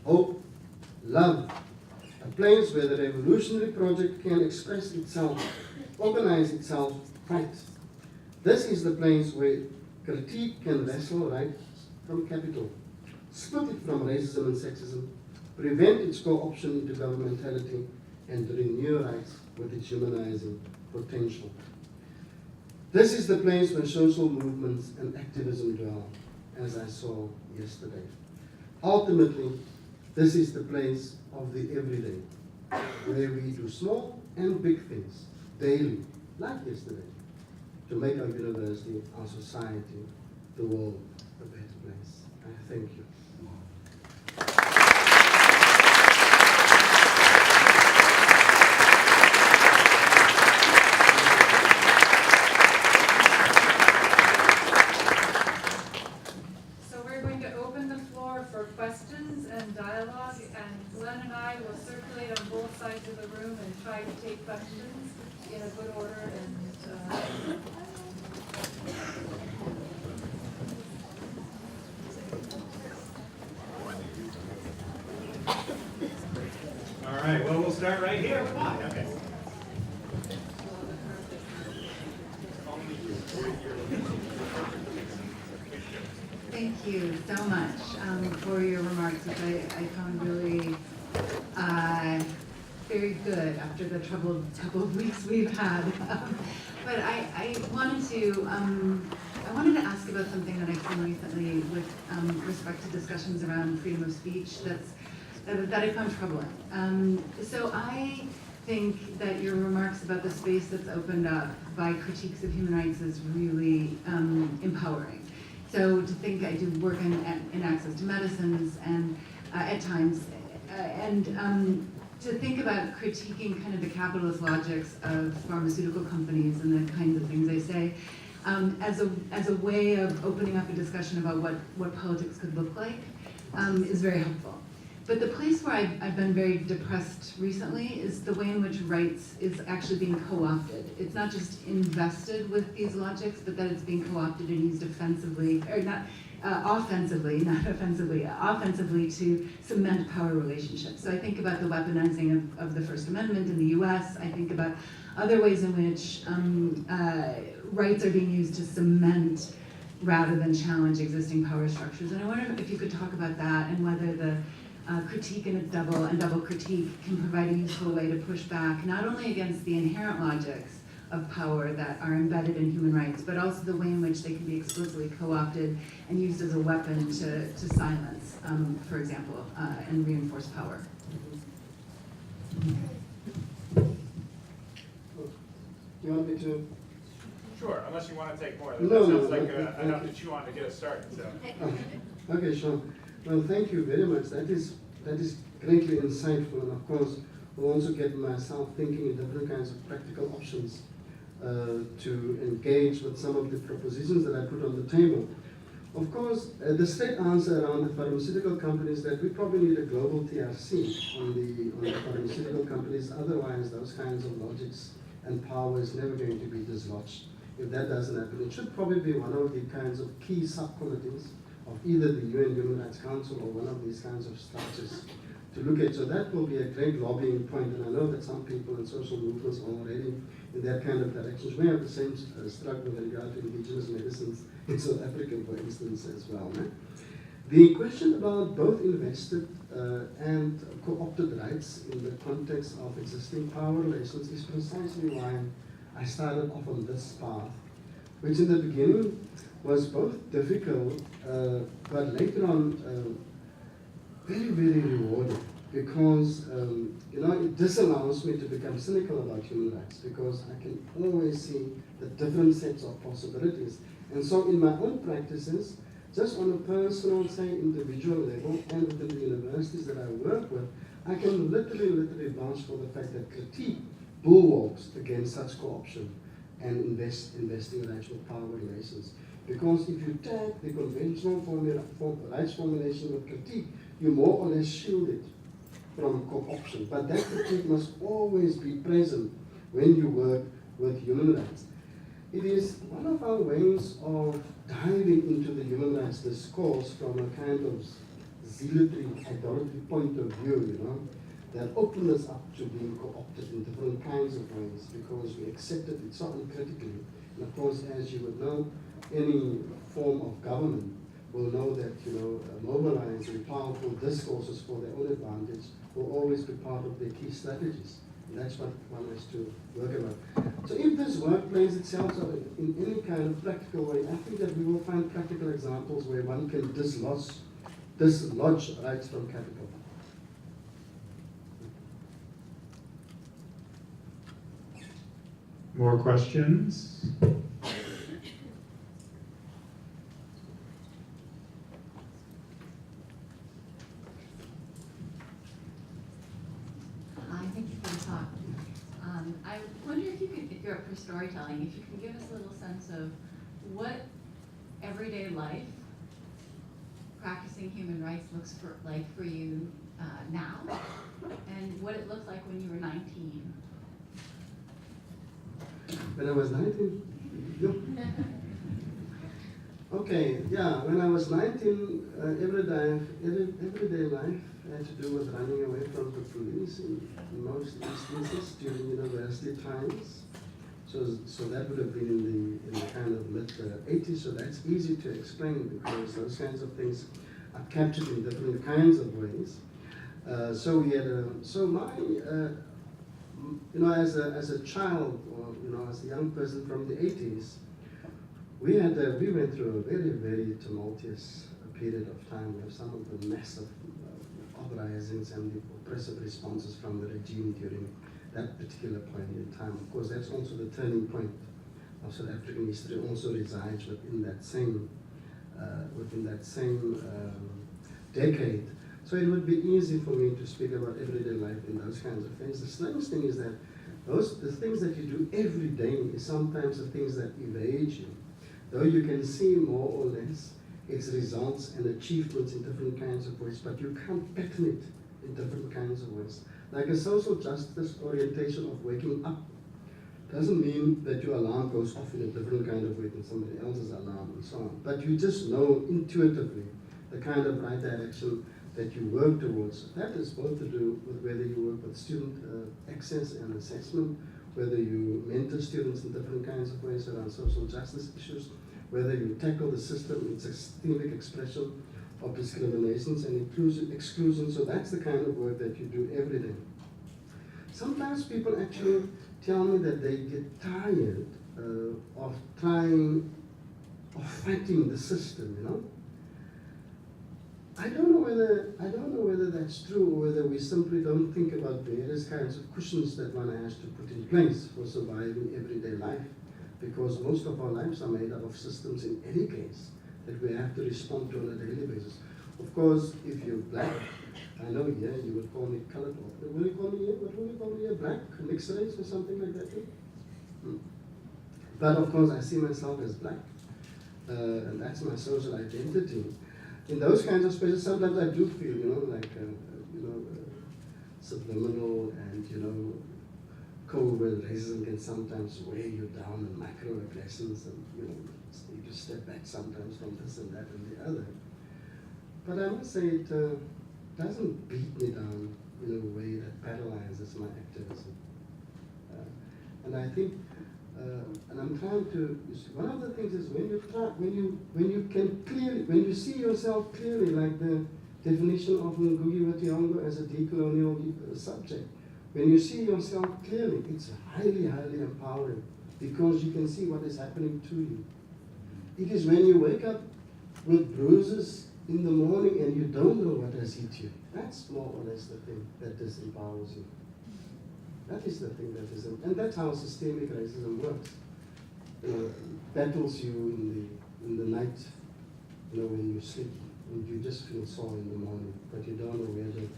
hope, love, a place where the revolutionary project can express itself, organize itself right. This is the place where critique can wrestle rights from capital, split it from racism and sexism, prevent its co-option into governmentality, and renew rights with its humanizing potential. This is the place where social movements and activism dwell, as I saw yesterday. Ultimately, this is the place of the everyday, where we do small and big things daily, like yesterday, to make our university, our society, the world a better place. I thank you. So we're going to open the floor for questions and dialogue, and Glenn and I will circulate on both sides of the room and try to take questions in a good order and All right, well, we'll start right here. Why? Okay. Thank you so much for your remarks, which I found really very good after the troubled couple of weeks we've had. But I wanted to ask about something that I've seen recently with respect to discussions around freedom of speech that I found troubling. So I think that your remarks about the space that's opened up by critiques of human rights is really empowering. So to think, I do work in access to medicines and at times, to think about critiquing kind of the capitalist logics of pharmaceutical companies and the kinds of things they say, as a way of opening up a discussion about what politics could look like is very helpful. But the place where I've been very depressed recently is the way in which rights is actually being co-opted. It's not just invested with these logics, but that it's being co-opted and used offensively, or not offensively, not offensively, offensively to cement power relationships. So I think about the weaponizing of the First Amendment in the US. I think about other ways in which rights are being used to cement rather than challenge existing power structures. And I wonder if you could talk about that and whether the critique and double critique can provide a useful way to push back, not only against the inherent logics of power that are embedded in human rights, but also the way in which they can be explicitly co-opted and used as a weapon to silence, for example, and reinforce power. Do you want me to? Sure, unless you want to take more. No, That sounds no, like no, enough to chew on to get us started. So. Okay, sure. Well, thank you very much. That is greatly insightful, and of course, will also get myself thinking in different kinds of practical options to engage with some of the propositions that I put on the table. Of course, the straight answer around the pharmaceutical companies that we probably need a global TRC on the pharmaceutical companies. Otherwise, those kinds of logics and power is never going to be dislodged. If that doesn't happen, it should probably be one of the kinds of key subcommittees of either the UN Human Rights Council or one of these kinds of structures to look at. So that will be a great lobbying point, and I know that some people in social movements are already in that kind of direction. We have the same struggle with regard to indigenous medicines in South Africa, for instance, as well. No? The question about both invested and co-opted rights in the context of existing power relations is precisely why I started off on this path, which in the beginning was both difficult, but later on very, very rewarding, because it disallows me to become cynical about human rights, because I can always see the different sets of possibilities. And so in my own practices, just on a personal, say, individual level, and within the universities that I work with, I can literally vouch for the fact that critique bulwarks against such co-option and investing rights with power relations. Because if you tag the conventional rights formulation with critique, you more or less shield it from co-option. But that critique must always be present when you work with human rights. It is one of our ways of diving into the human rights discourse from a kind of zealotry, idolatry point of view, that opened us up to being co-opted in different kinds of ways, because we accepted it so uncritically. And of course, as you would know, any form of government will know that mobilizing powerful discourses for their own advantage will always be part of their key strategies. And that's what one has to work about. So if this work plays itself out in any kind of practical way, I think that we will find practical examples where one can dislodge rights from capital. More questions? Hi, thank you for the talk. I wonder if you're up for storytelling, if you can give us a little sense of what everyday life practicing human rights looks like for you now, and what it looked like when you were 19. When I was 19? Okay, yeah, when I was 19, everyday life had to do with running away from the police in most instances during university times. So that would have been in the kind of mid-80s, so that's easy to explain, because those kinds of things are captured in different kinds of ways. So we had as a child, or as a young person from the 80s, we went through a very, very tumultuous period of time. We have some of the massive uprisings and the oppressive responses from the regime during that particular point in time. Of course, that's also the turning point of South African history. Also resides within that same decade. So it would be easy for me to speak about everyday life in those kinds of things. The strange thing is that the things that you do every day is sometimes the things that evade you. Though you can see more or less its results and achievements in different kinds of ways, but you can't pattern it in different kinds of ways. Like a social justice orientation of waking up doesn't mean that your alarm goes off in a different kind of way than somebody else's alarm and so on. But you just know intuitively the kind of right direction that you work towards. That is both to do with whether you work with student access and assessment, whether you mentor students in different kinds of ways around social justice issues, whether you tackle the system, its systemic expression of discriminations and exclusion. So that's the kind of work that you do every day. Sometimes people actually tell me that they get tired of fighting the system, I don't know whether that's true, or whether we simply don't think about various kinds of cushions that one has to put in place for surviving everyday life, because most of our lives are made up of systems in any case that we have to respond to on a daily basis. Of course, if you're black, I know here you would call me colored, what will you call me here? What will you call me here? Black, mixed race or something like that? But of course I see myself as black, and that's my social identity. In those kinds of spaces, sometimes I do feel, subliminal and, covert racism can sometimes weigh you down, and microaggressions, and, you just step back sometimes from this and that and the other. But I must say doesn't beat me down in a way that paralyzes my activism. And I think, and I'm trying to, one of the things is when you can clearly, when you see yourself clearly, like the definition of Ngugi wa Thiong'o as a decolonial subject, when you see yourself clearly, it's highly, highly empowering because you can see what is happening to you. It is when you wake up with bruises in the morning and you don't know what has hit you. That's more or less the thing that disempowers you. That is the thing that is, and that's how systemic racism works. Battles you in the night, when you sleep, and you just feel sore in the morning, but you don't know where the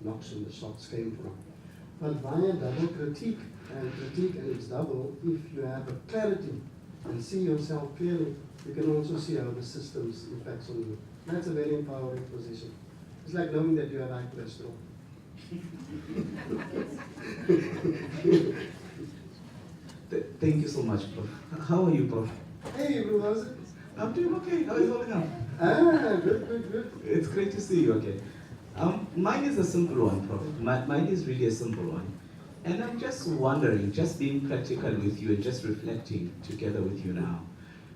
knocks and the shots came from. But via double critique and it's double, if you have a clarity and see yourself clearly, you can also see how the system's impacts on you. That's a very empowering position. It's like knowing that you have high cholesterol. Thank you so much, Prof. How are you, Prof? Hey, bro, how's it? I'm doing okay. How are you holding up? Good. It's great to see you again. Mine is a simple one, Prof. Mine is really a simple one. And I'm just wondering, just being practical with you and just reflecting together with you now,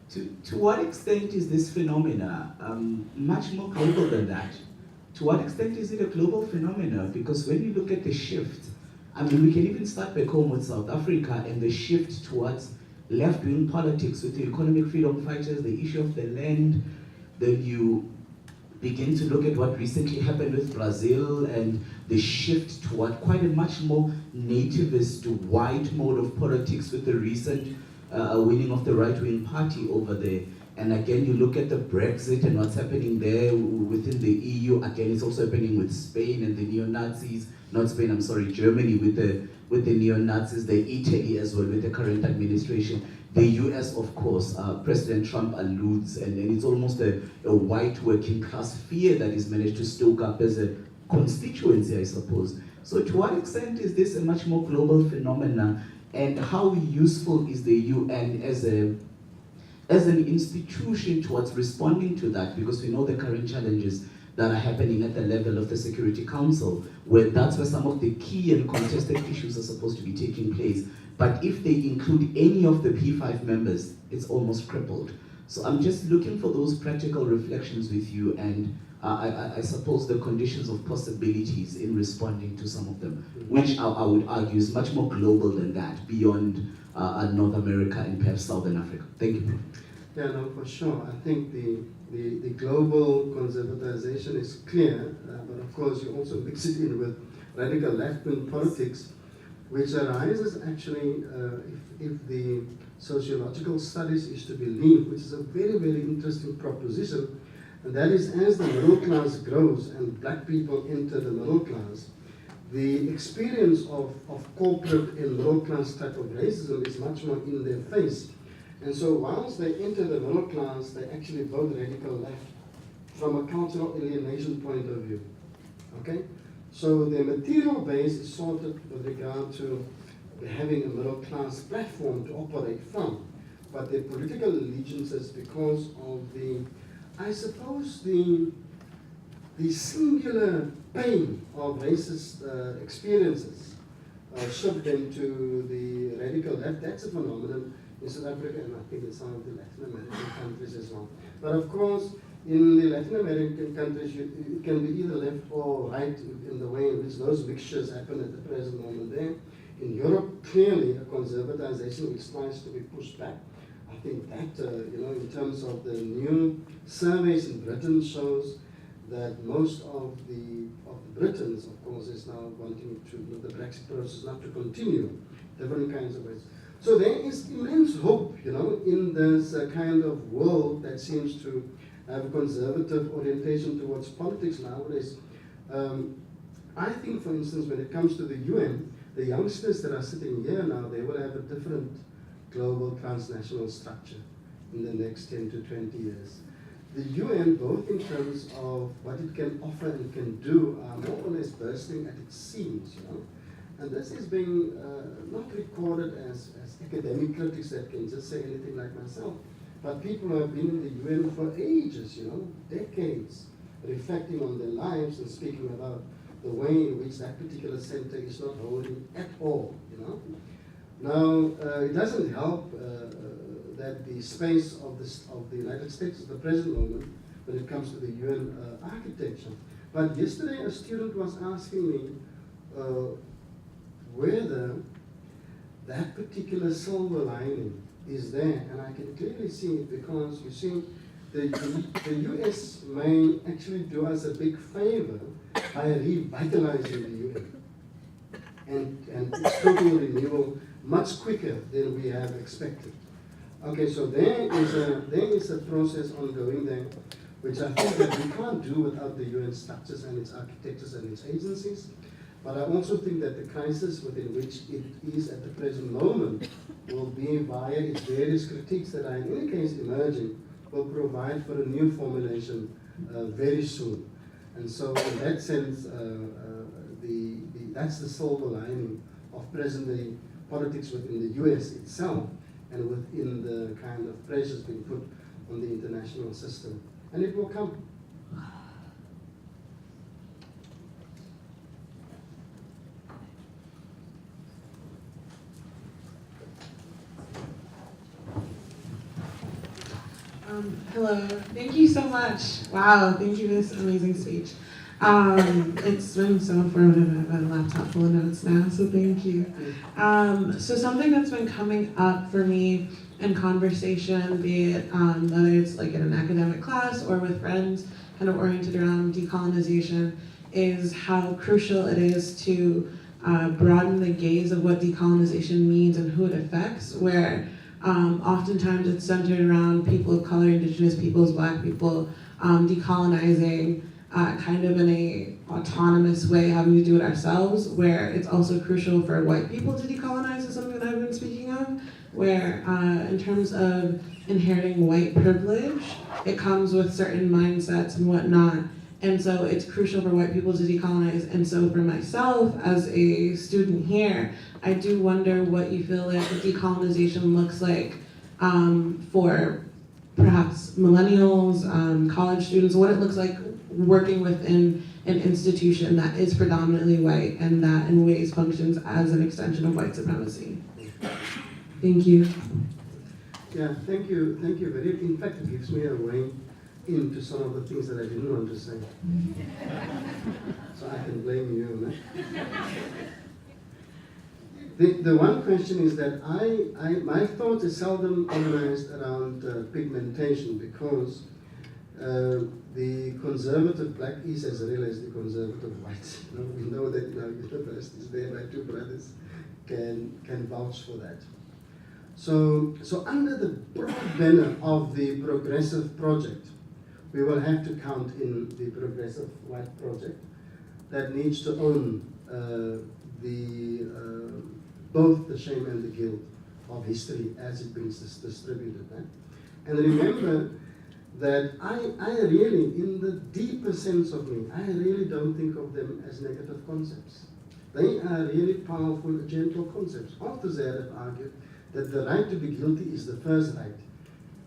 to what extent is this phenomena much more global than that? To what extent is it a global phenomena? Because when you look at the shift, I mean, we can even start back home with South Africa and the shift towards left-wing politics with the economic freedom fighters, the issue of the land. Then you begin to look at what recently happened with Brazil and the shift toward quite a much more nativist, white mode of politics with the recent winning of the right-wing party over there. And again, you look at the Brexit and what's happening there within the EU. Again, it's also happening with Spain and the neo-Nazis. Not Spain, I'm sorry, Germany with the neo-Nazis, the Italy as well with the current administration. The US, of course, President Trump alludes, and it's almost a white working class fear that is managed to stoke up as a constituency, I suppose. So to what extent is this a much more global phenomenon, and how useful is the UN as an institution towards responding to that? Because we know the current challenges that are happening at the level of the Security Council, where that's where some of the key and contested issues are supposed to be taking place. But if they include any of the P5 members, it's almost crippled. So I'm just looking for those practical reflections with you, and I suppose the conditions of possibilities in responding to some of them, which I would argue is much more global than that, beyond North America and perhaps Southern Africa. Thank you, Prof. Yeah, no, for sure. I think the global conservatization is clear, but of course you also mix it in with radical left-wing politics, which arises actually, if the sociological studies is to believe, which is a very, very interesting proposition, and that is as the middle class grows and black people enter the middle class, the experience of corporate and middle class type of racism is much more in their face. And so once they enter the middle class, they actually vote radical left from a cultural alienation point of view. Okay? So their material base is sorted with regard to having a middle class platform to operate from. But their political allegiances, because of I suppose the singular pain of racist experiences, shift them to the radical left. That's a phenomenon in South Africa, and I think in some of the Latin American countries as well. But of course, in the Latin American countries, it can be either left or right in the way in which those mixtures happen at the present moment there. In Europe, clearly a conservatization which tries to be pushed back. I think that, in terms of the new surveys in Britain shows that most of the Britons, of course, is now wanting the Brexit process not to continue, different kinds of ways. So there is immense hope, in this kind of world that seems to have a conservative orientation towards politics nowadays. I think, for instance, when it comes to the UN, the youngsters that are sitting here now, they will have a different global transnational structure in the next 10 to 20 years. The UN, both in terms of what it can offer and can do, are more or less bursting at its seams, And this is being not recorded as academic critics that can just say anything like myself, but people who have been in the UN for ages, decades, reflecting on their lives and speaking about the way in which that particular center is not holding at all, you know. Now, it doesn't help that the space of the United States at the present moment when it comes to the UN architecture. But yesterday a student was asking me whether that particular silver lining is there, and I can clearly see it because you see the US may actually do us a big favor by revitalizing the UN and total renewal much quicker than we have expected. Okay, so there is a process ongoing there, which I think that we can't do without the UN structures and its architectures and its agencies. But I also think that the crisis within which it is at the present moment will be via its various critiques that are in any case emerging, will provide for a new formulation very soon. And so in that sense, that's the silver lining of present-day politics within the US itself and within the kind of pressures being put on the international system. And it will come. Hello, thank you so much. Wow, thank you for this amazing speech. It's been so informative. I have a laptop full of notes now, so thank you. So something that's been coming up for me in conversation, be it whether it's like in an academic class or with friends kind of oriented around decolonization, is how crucial it is to broaden the gaze of what decolonization means and who it affects, where oftentimes it's centered around people of color, Indigenous peoples, Black people, decolonizing kind of in a autonomous way, having to do it ourselves, where it's also crucial for white people to decolonize, is something that I've been speaking of, where in terms of inheriting white privilege, it comes with certain mindsets and whatnot. And so it's crucial for white people to decolonize. And so for myself, as a student here, I do wonder what you feel like decolonization looks like for perhaps millennials, college students, what it looks like working within an institution that is predominantly white and that in ways functions as an extension of white supremacy. Thank you. Yeah, thank you very much. In fact, it gives me a way into some of the things that I didn't want to say. So I can blame you, right? The one question is that my thought is seldom organized around pigmentation because the conservative Black is as real as the conservative white. You know, we know that in our universities there, my two brothers can vouch for that. So under the broad banner of the progressive project, we will have to count in the progressive white project that needs to own both the shame and the guilt of history as it brings this distributed. Right? And remember that I really, in the deeper sense of me, I really don't think of them as negative concepts. They are really powerful, gentle concepts. Arthur Zereth argued that the right to be guilty is the first right.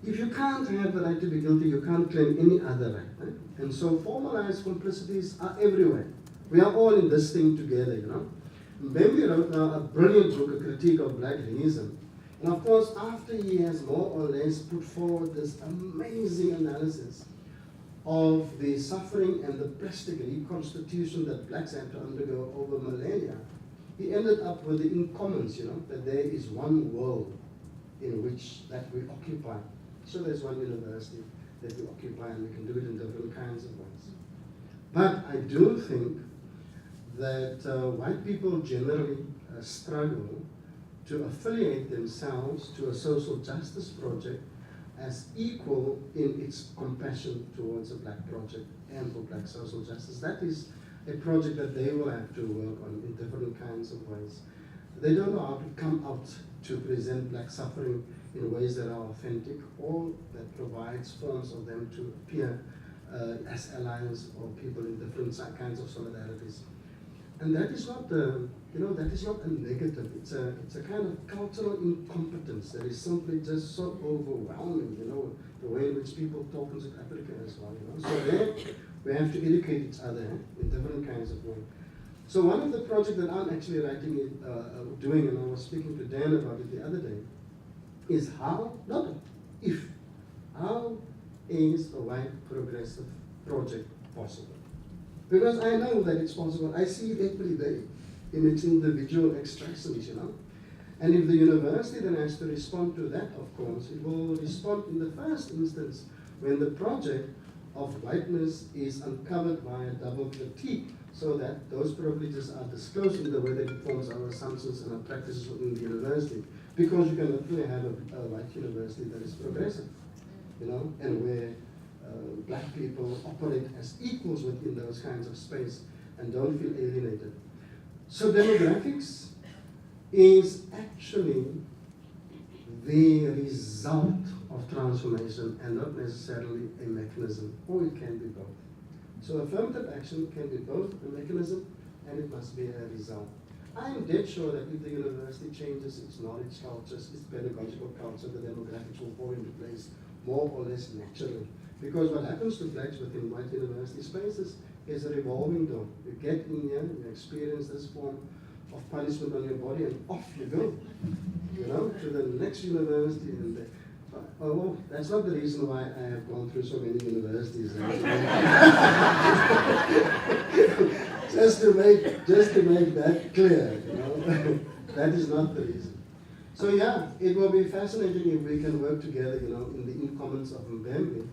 If you can't have the right to be guilty, you can't claim any other right? And so formalized complicities are everywhere. We are all in this thing together, you know. Mbembe wrote now a brilliant book, A Critique of Black Realism. And of course, after he has more or less put forward this amazing analysis of the suffering and the plastic reconstitution that blacks had to undergo over millennia, he ended up with the incommons, you know, that there is one world in which that we occupy. So there's one university that we occupy and we can do it in different kinds of ways. But I do think that white people generally struggle to affiliate themselves to a social justice project as equal in its compassion towards a Black project and for Black social justice. That is a project that they will have to work on in different kinds of ways. They don't know how to come out to present Black suffering in ways that are authentic or that provides forms of them to appear as allies or people in different kinds of solidarities. And that is not that is not a negative. It's a kind of cultural incompetence that is simply just so overwhelming, you know, the way in which people talk in South Africa as well, you know. So there We have to educate each other in different kinds of ways. So one of the projects that I'm actually doing, and I was speaking to Dan about it the other day, is how is a white progressive project possible? Because I know that it's possible. I see it every day in its individual extractions, you know. And if the university then has to respond to that, of course, it will respond in the first instance when the project of whiteness is uncovered by a double critique, so that those privileges are disclosed in the way that it forms our assumptions and our practices within the university. Because you can literally have a white university that is progressive, you know, and where black people operate as equals within those kinds of space and don't feel alienated. So demographics is actually the result of transformation and not necessarily a mechanism, or it can be both. So affirmative action can be both a mechanism and it must be a result. I am dead sure that if the university changes its knowledge cultures, its pedagogical culture, the demographics will fall into place more or less naturally. Because what happens to blacks within white university spaces is a revolving door. You get in here, you experience this form of punishment on your body, and off you go, you know, to the next university. And oh, that's not the reason why I have gone through so many universities. just to make that clear, you know, that is not the reason. So yeah, it will be fascinating if we can work together, you know, in the commons of Mbembe,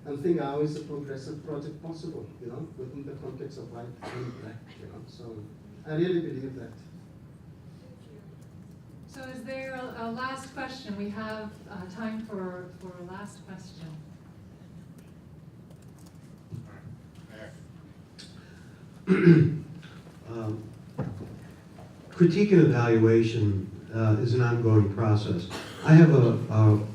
and think how is a progressive project possible, you know, within the context of white and black, you know. So I really believe that. So is there a last question? We have time for a last question. Critique and evaluation is an ongoing process. I have a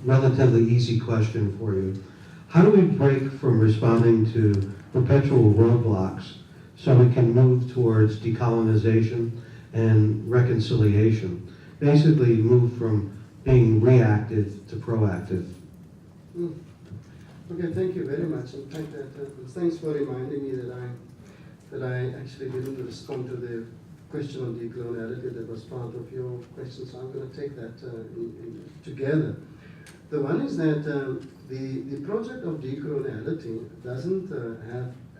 relatively easy question for you. How do we break from responding to perpetual roadblocks so we can move towards decolonization and reconciliation? Basically move from being reactive to proactive. Okay, thank you very much. In fact, thanks for reminding me that I actually didn't respond to the question on decoloniality that was part of your question, so I'm going to take that together. The one is that the project of decoloniality doesn't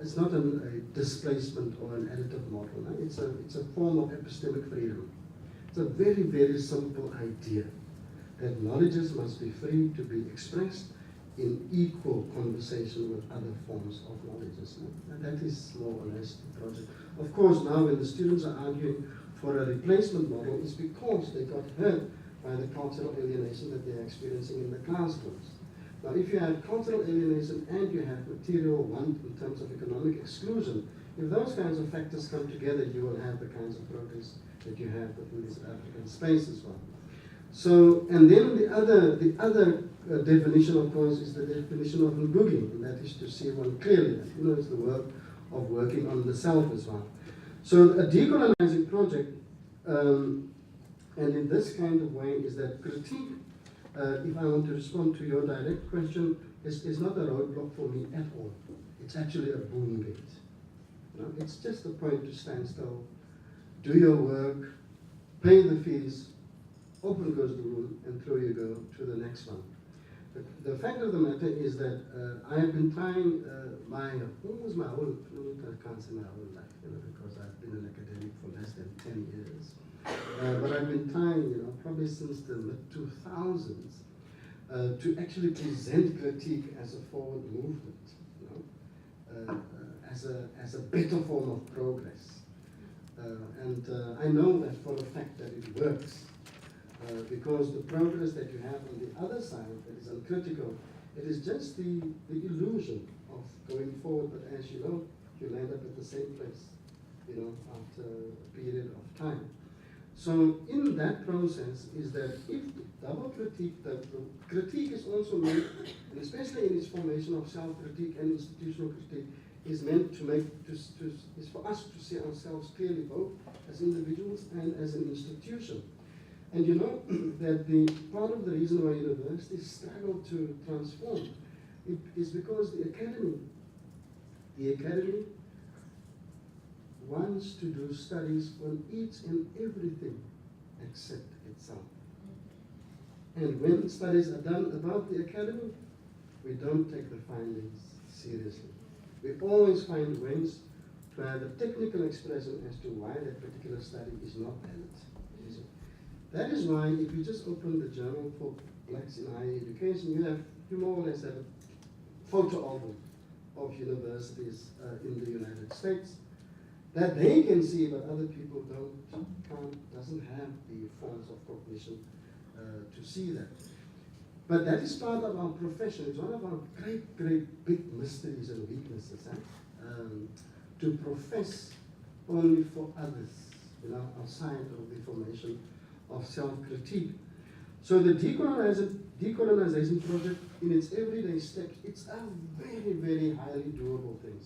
it's not a displacement or an additive model. No? It's a form of epistemic freedom. It's a very, very simple idea that knowledges must be free to be expressed in equal conversation with other forms of knowledges. And that is more or less the project. Of course, now when the students are arguing for a replacement model, it's because they got hurt by the cultural alienation that they're experiencing in the classrooms. Now, if you have cultural alienation and you have material want in terms of economic exclusion, if those kinds of factors come together, you will have the kinds of progress that you have within this African space as well. So, and then the other definition, of course, is the definition of Ngugi, and that is to see one clearly. You know, it's the work of working on the self as well. So, a decolonizing project, and in this kind of way, is that critique, if I want to respond to your direct question, is not a roadblock for me at all. It's actually a boom gate. You know, it's just a point to stand still, do your work, pay the fees, open goes the room, and through you go to the next one. But the fact of the matter is that I have been trying almost my whole, I can't say my whole life, you know, because I've been an academic for less than 10 years. But I've been trying, you know, probably since the mid-2000s, to actually present critique as a forward movement, you know, as a better form of progress. And I know that for a fact that it works, because the progress that you have on the other side that is uncritical, it is just the illusion of going forward, but as you know, you land up at the same place, you know, after a period of time. So in that process is that if double critique, the critique is also meant, and especially in its formation of self-critique and institutional critique, is meant to make, is for us to see ourselves clearly both as individuals and as an institution. And you know that the part of the reason why universities struggle to transform is because the The Academy wants to do studies on each and everything except itself. And when studies are done about the Academy, we don't take the findings seriously. We always find ways to have a technical expression as to why that particular study is not valid. That is why if you just open the Journal for Blacks in Higher Education, you more or less have a photo album of universities in the United States that they can see, but other people doesn't have the forms of cognition to see that. But that is part of our profession. It's one of our great, great big mysteries and weaknesses, to profess only for others, outside of the formation of self-critique. So the decolonization project, in its everyday steps, it's a very, very highly doable thing.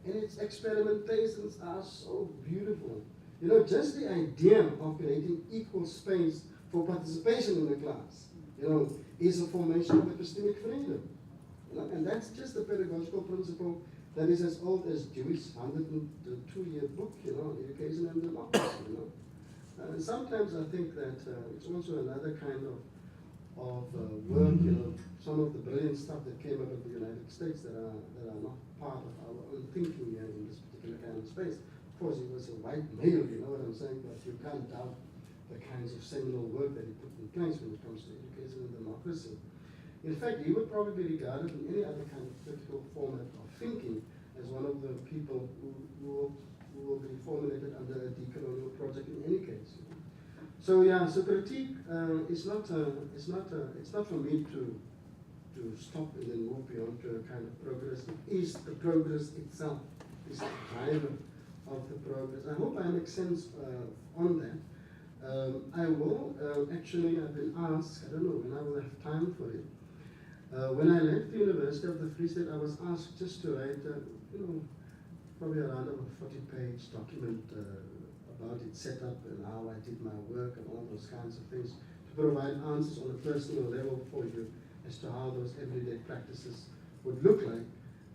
And its experimentations are so beautiful. Just the idea of creating equal space for participation in the class, is a formation of epistemic freedom. And that's just the pedagogical principle that is as old as Jewish 102-year book, Education and Democracy. And sometimes I think that it's also another kind of work, some of the brilliant stuff that came out of the United States that are not part of our own thinking here in this particular kind of space. Of course, he was a white male, you know what I'm saying, but you can't doubt the kinds of seminal work that he put in place when it comes to education and democracy. In fact, he would probably be regarded in any other kind of critical format of thinking as one of the people who will be formulated under a decolonial project in any case. So critique is not for me to stop and then move beyond to a kind of progress. It is the progress itself, is the driver of the progress. I hope I make sense on that. I will, actually, I've been asked, I don't know when I will have time for it. When I left the University of the Free State, I was asked just to write, probably around a 40-page document about its setup and how I did my work and all those kinds of things, to provide answers on a personal level for you as to how those everyday practices would look like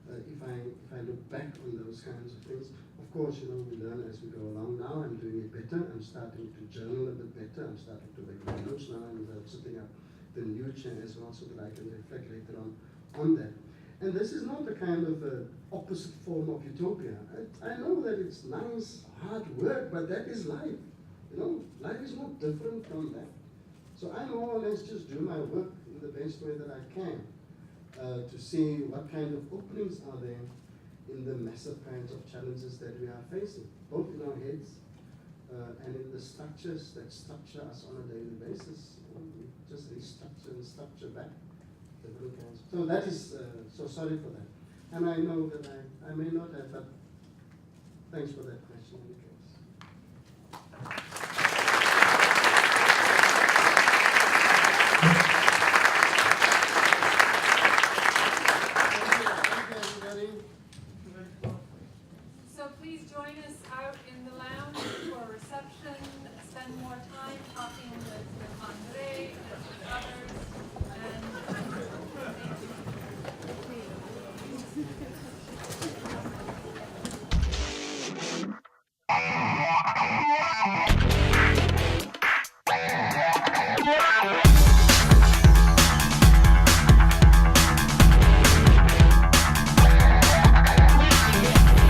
if I look back on those kinds of things. Of course, we learn as we go along. Now I'm doing it better. I'm starting to journal a bit better. I'm starting to make my notes now, and I'm setting up the new chair as well so that I can reflect later on that. And this is not a kind of opposite form of utopia. I know that it's nice, hard work, but that is life. Life is not different from that. So I more or less just do my work in the best way that I can to see what kind of openings are there in the massive kinds of challenges that we are facing, both in our heads and in the structures that structure us on a daily basis. We just restructure and structure back. So that is, so sorry for that. And I know that I may not have, but thanks for that question in any case.